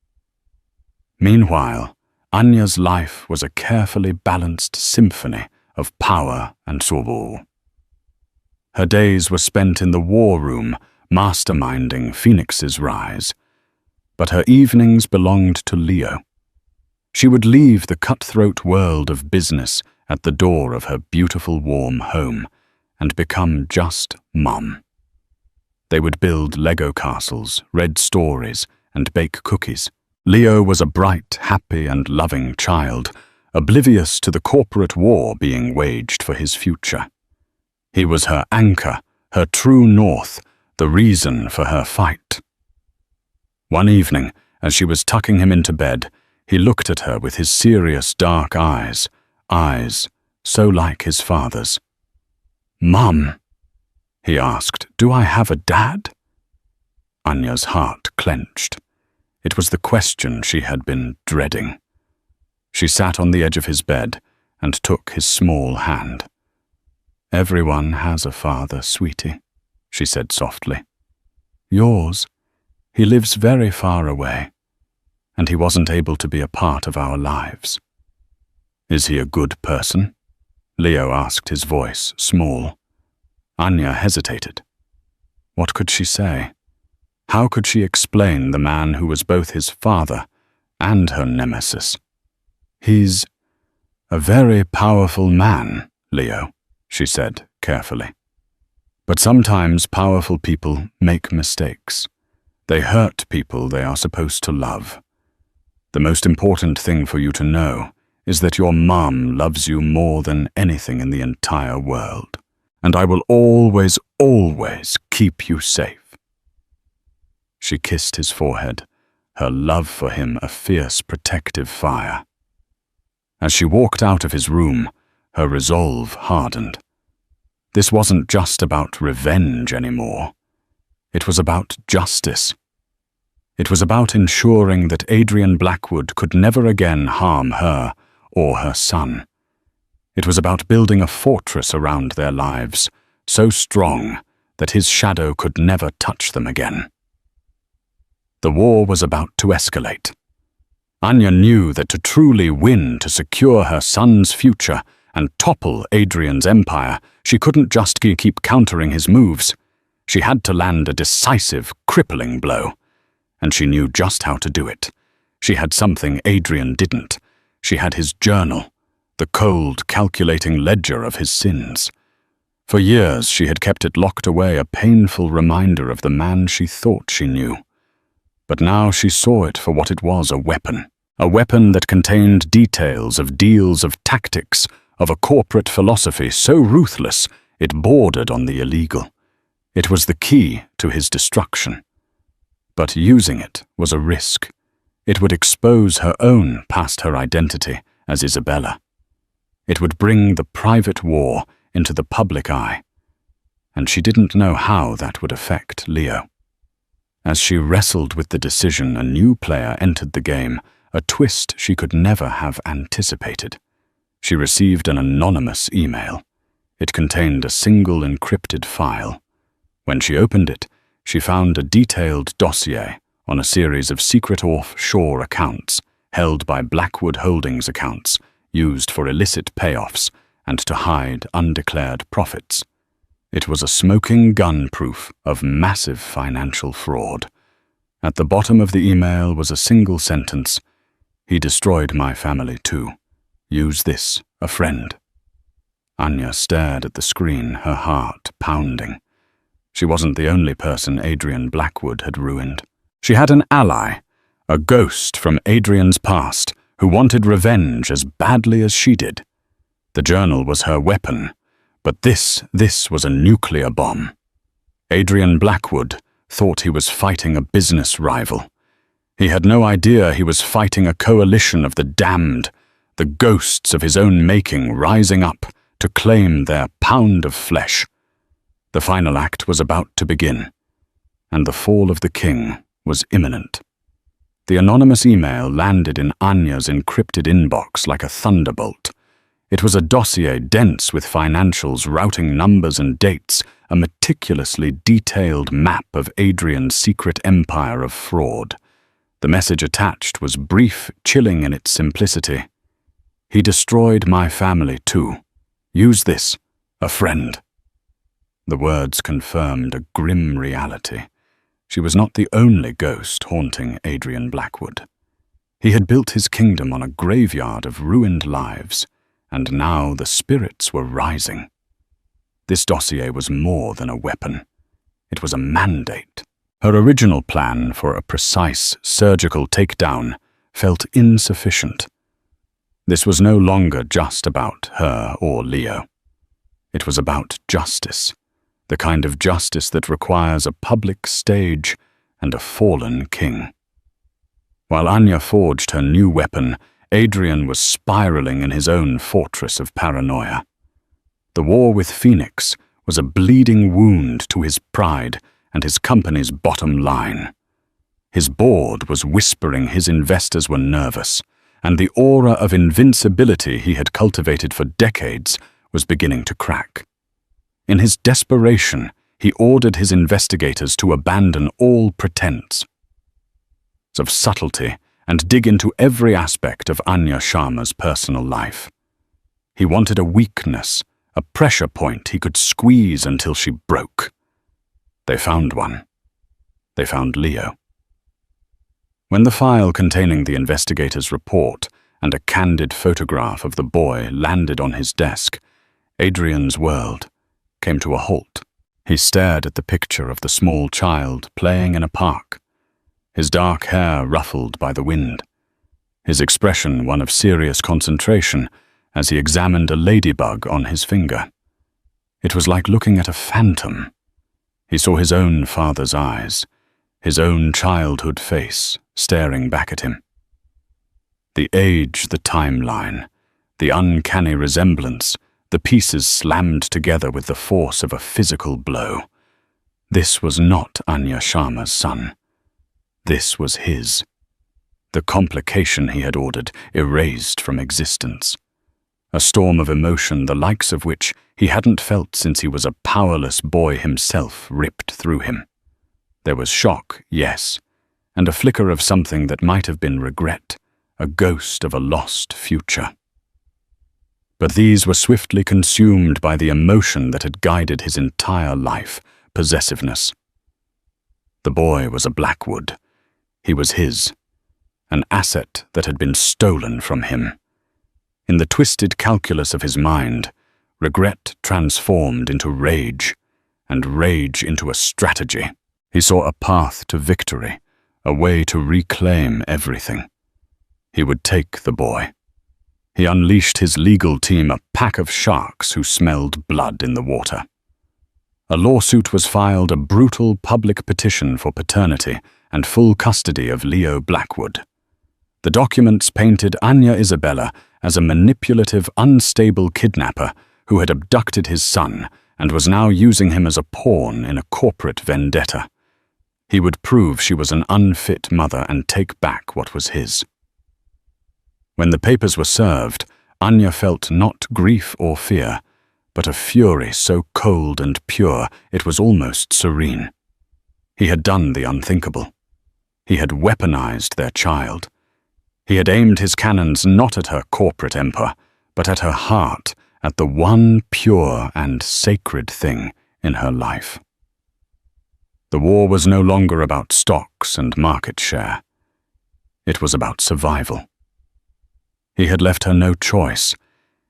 Meanwhile, Anya's life was a carefully balanced symphony of power and sorrow. Her days were spent in the war room, masterminding Phoenix's rise. But her evenings belonged to Leo. She would leave the cutthroat world of business at the door of her beautiful warm home and become just Mum. They would build Lego castles, read stories, and bake cookies. Leo was a bright, happy, and loving child, oblivious to the corporate war being waged for his future. He was her anchor, her true north, the reason for her fight. One evening, as she was tucking him into bed, he looked at her with his serious dark eyes so like his father's. "Mum," he asked, "do I have a dad?" Anya's heart clenched. It was the question she had been dreading. She sat on the edge of his bed and took his small hand. "Everyone has a father, sweetie," she said softly. "Yours, he lives very far away, and he wasn't able to be a part of our lives." "Is he a good person?" Leo asked, his voice small. Anya hesitated. What could she say? How could she explain the man who was both his father and her nemesis? "He's a very powerful man, Leo," she said carefully. "But sometimes powerful people make mistakes. They hurt people they are supposed to love. The most important thing for you to know is that your mom loves you more than anything in the entire world, and I will always, always keep you safe." She kissed his forehead, her love for him a fierce protective fire. As she walked out of his room, her resolve hardened. This wasn't just about revenge anymore. It was about justice. It was about ensuring that Adrian Blackwood could never again harm her or her son. It was about building a fortress around their lives, so strong that his shadow could never touch them again. The war was about to escalate. Anya knew that to truly win, to secure her son's future and topple Adrian's empire, she couldn't just keep countering his moves. She had to land a decisive, crippling blow. And she knew just how to do it. She had something Adrian didn't. She had his journal, the cold, calculating ledger of his sins. For years she had kept it locked away, a painful reminder of the man she thought she knew. But now she saw it for what it was, a weapon that contained details of deals, of tactics, of a corporate philosophy so ruthless it bordered on the illegal. It was the key to his destruction. But using it was a risk. It would expose her own past her identity as Isabella. It would bring the private war into the public eye. And she didn't know how that would affect Leo. As she wrestled with the decision, a new player entered the game, a twist she could never have anticipated. She received an anonymous email. It contained a single encrypted file. When she opened it, she found a detailed dossier on a series of secret offshore accounts held by Blackwood Holdings accounts used for illicit payoffs and to hide undeclared profits. It was a smoking gun proof of massive financial fraud. At the bottom of the email was a single sentence: "He destroyed my family too. Use this, a friend." Anya stared at the screen, her heart pounding. She wasn't the only person Adrian Blackwood had ruined. She had an ally, a ghost from Adrian's past, who wanted revenge as badly as she did. The journal was her weapon, but this was a nuclear bomb. Adrian Blackwood thought he was fighting a business rival. He had no idea he was fighting a coalition of the damned, the ghosts of his own making rising up to claim their pound of flesh. The final act was about to begin, and the fall of the king was imminent. The anonymous email landed in Anya's encrypted inbox like a thunderbolt. It was a dossier dense with financials, routing numbers and dates, a meticulously detailed map of Adrian's secret empire of fraud. The message attached was brief, chilling in its simplicity. "He destroyed my family too. Use this, a friend." The words confirmed a grim reality. She was not the only ghost haunting Adrian Blackwood. He had built his kingdom on a graveyard of ruined lives, and now the spirits were rising. This dossier was more than a weapon. It was a mandate. Her original plan for a precise surgical takedown felt insufficient. This was no longer just about her or Leo. It was about justice, the kind of justice that requires a public stage and a fallen king. While Anya forged her new weapon, Adrian was spiraling in his own fortress of paranoia. The war with Phoenix was a bleeding wound to his pride and his company's bottom line. His board was whispering his investors were nervous, and the aura of invincibility he had cultivated for decades was beginning to crack. In his desperation, he ordered his investigators to abandon all pretense of subtlety and dig into every aspect of Anya Sharma's personal life. He wanted a weakness, a pressure point he could squeeze until she broke. They found one. They found Leo. When the file containing the investigator's report and a candid photograph of the boy landed on his desk, Adrian's world came to a halt. He stared at the picture of the small child playing in a park, his dark hair ruffled by the wind, his expression one of serious concentration as he examined a ladybug on his finger. It was like looking at a phantom. He saw his own father's eyes, his own childhood face staring back at him. The age, the timeline, the uncanny resemblance, the pieces slammed together with the force of a physical blow. This was not Anya Sharma's son. This was his. The complication he had ordered erased from existence. A storm of emotion the likes of which he hadn't felt since he was a powerless boy himself ripped through him. There was shock, yes, and a flicker of something that might have been regret, a ghost of a lost future. But these were swiftly consumed by the emotion that had guided his entire life, possessiveness. The boy was a Blackwood. He was his, an asset that had been stolen from him. In the twisted calculus of his mind, regret transformed into rage, and rage into a strategy. He saw a path to victory, a way to reclaim everything. He would take the boy. He unleashed his legal team, a pack of sharks who smelled blood in the water. A lawsuit was filed, a brutal public petition for paternity and full custody of Leo Blackwood. The documents painted Anya Isabella as a manipulative, unstable kidnapper who had abducted his son and was now using him as a pawn in a corporate vendetta. He would prove she was an unfit mother and take back what was his. When the papers were served, Anya felt not grief or fear, but a fury so cold and pure it was almost serene. He had done the unthinkable. He had weaponized their child. He had aimed his cannons not at her corporate empire, but at her heart, at the one pure and sacred thing in her life. The war was no longer about stocks and market share. It was about survival. He had left her no choice.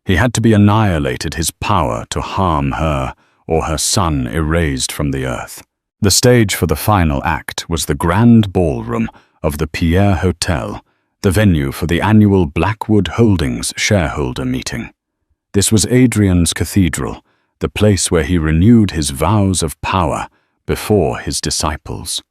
He had to be annihilated, his power to harm her, or her son erased from the earth. The stage for the final act was the grand ballroom of the Pierre Hotel, the venue for the annual Blackwood Holdings shareholder meeting. This was Adrian's cathedral, the place where he renewed his vows of power before his disciples.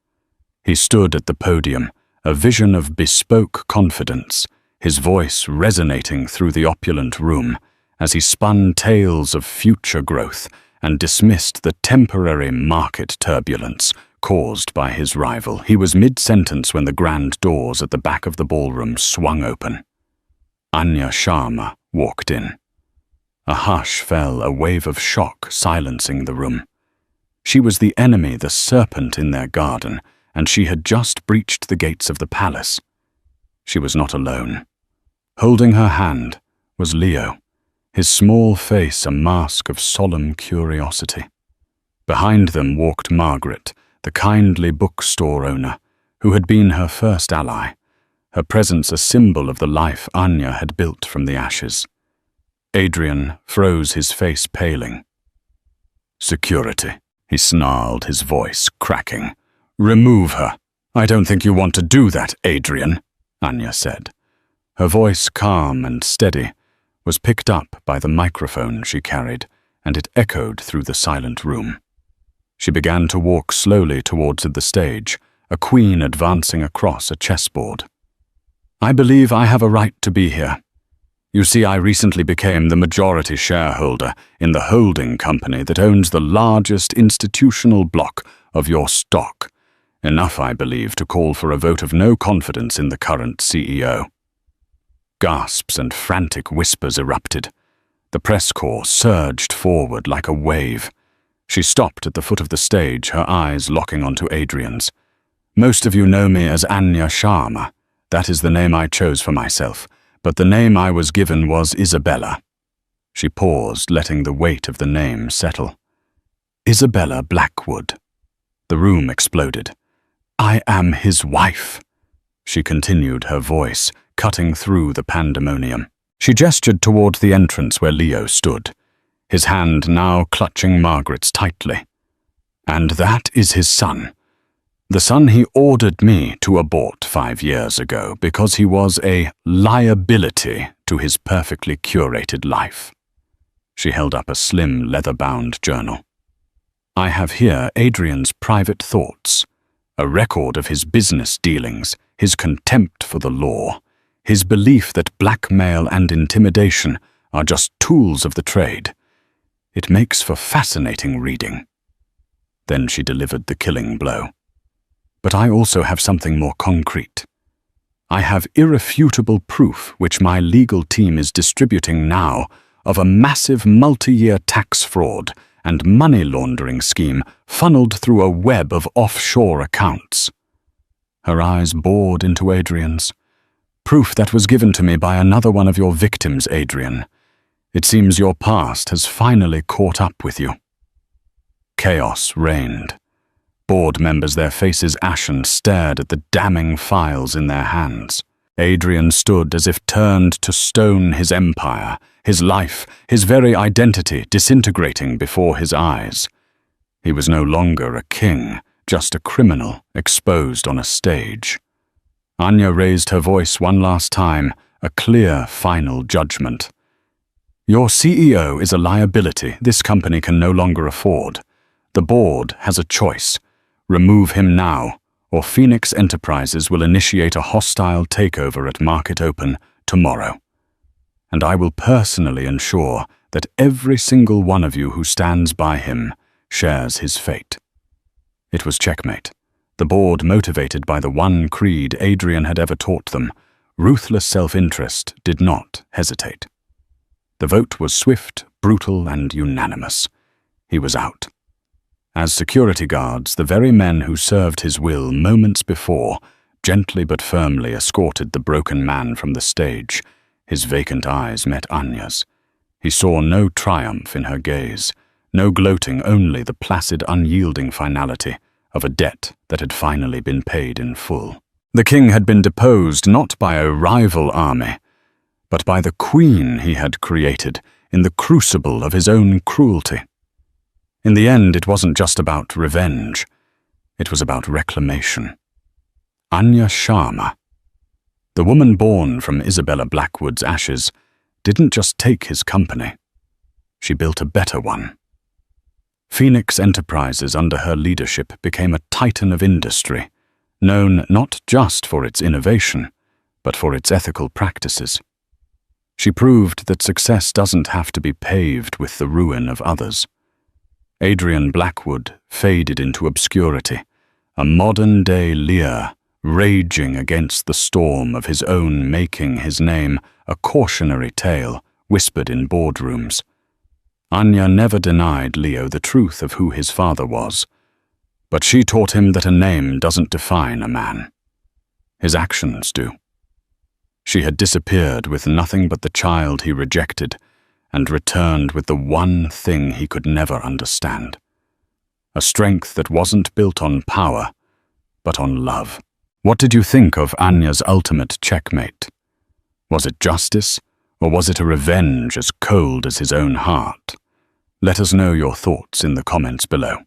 He stood at the podium, a vision of bespoke confidence, his voice resonating through the opulent room as he spun tales of future growth and dismissed the temporary market turbulence caused by his rival. He was mid-sentence when the grand doors at the back of the ballroom swung open. Anya Sharma walked in. A hush fell, a wave of shock silencing the room. She was the enemy, the serpent in their garden, and she had just breached the gates of the palace. She was not alone. Holding her hand was Leo, his small face a mask of solemn curiosity. Behind them walked Margaret, the kindly bookstore owner, who had been her first ally, her presence a symbol of the life Anya had built from the ashes. Adrian froze, his face paling. "Security," he snarled, his voice cracking. "Remove her." "I don't think you want to do that, Adrian," Anya said. Her voice, calm and steady, was picked up by the microphone she carried, and it echoed through the silent room. She began to walk slowly towards the stage, a queen advancing across a chessboard. "I believe I have a right to be here. You see, I recently became the majority shareholder in the holding company that owns the largest institutional block of your stock. Enough, I believe, to call for a vote of no confidence in the current CEO." Gasps and frantic whispers erupted. The press corps surged forward like a wave. She stopped at the foot of the stage, her eyes locking onto Adrian's. "Most of you know me as Anya Sharma. That is the name I chose for myself, but the name I was given was Isabella." She paused, letting the weight of the name settle. "Isabella Blackwood." The room exploded. "I am his wife," she continued, her voice cutting through the pandemonium. She gestured toward the entrance where Leo stood, his hand now clutching Margaret's tightly. "And that is his son. The son he ordered me to abort 5 years ago because he was a liability to his perfectly curated life." She held up a slim, leather-bound journal. "I have here Adrian's private thoughts, a record of his business dealings, his contempt for the law, his belief that blackmail and intimidation are just tools of the trade. It makes for fascinating reading." Then she delivered the killing blow. "But I also have something more concrete. I have irrefutable proof, which my legal team is distributing now, of a massive multi-year tax fraud and money laundering scheme funneled through a web of offshore accounts." Her eyes bored into Adrian's. "Proof that was given to me by another one of your victims, Adrian. It seems your past has finally caught up with you." Chaos reigned. Board members, their faces ashen, stared at the damning files in their hands. Adrian stood as if turned to stone, his empire, his life, his very identity disintegrating before his eyes. He was no longer a king, just a criminal exposed on a stage. Anya raised her voice one last time, a clear, final judgment. "Your CEO is a liability this company can no longer afford. The board has a choice. Remove him now, or Phoenix Enterprises will initiate a hostile takeover at market open tomorrow. And I will personally ensure that every single one of you who stands by him shares his fate." It was checkmate. The board, motivated by the one creed Adrian had ever taught them, ruthless self-interest, did not hesitate. The vote was swift, brutal, and unanimous. He was out. As security guards, the very men who served his will moments before, gently but firmly escorted the broken man from the stage. His vacant eyes met Anya's. He saw no triumph in her gaze, no gloating, only the placid, unyielding finality of a debt that had finally been paid in full. The king had been deposed not by a rival army, but by the queen he had created in the crucible of his own cruelty. In the end, it wasn't just about revenge. It was about reclamation. Anya Sharma, the woman born from Isabella Blackwood's ashes, didn't just take his company. She built a better one. Phoenix Enterprises under her leadership became a titan of industry, known not just for its innovation, but for its ethical practices. She proved that success doesn't have to be paved with the ruin of others. Adrian Blackwood faded into obscurity, a modern-day Lear raging against the storm of his own making his name a cautionary tale whispered in boardrooms. Anya never denied Leo the truth of who his father was, but she taught him that a name doesn't define a man. His actions do. She had disappeared with nothing but the child he rejected, and returned with the one thing he could never understand. A strength that wasn't built on power, but on love. What did you think of Anya's ultimate checkmate? Was it justice, or was it a revenge as cold as his own heart? Let us know your thoughts in the comments below.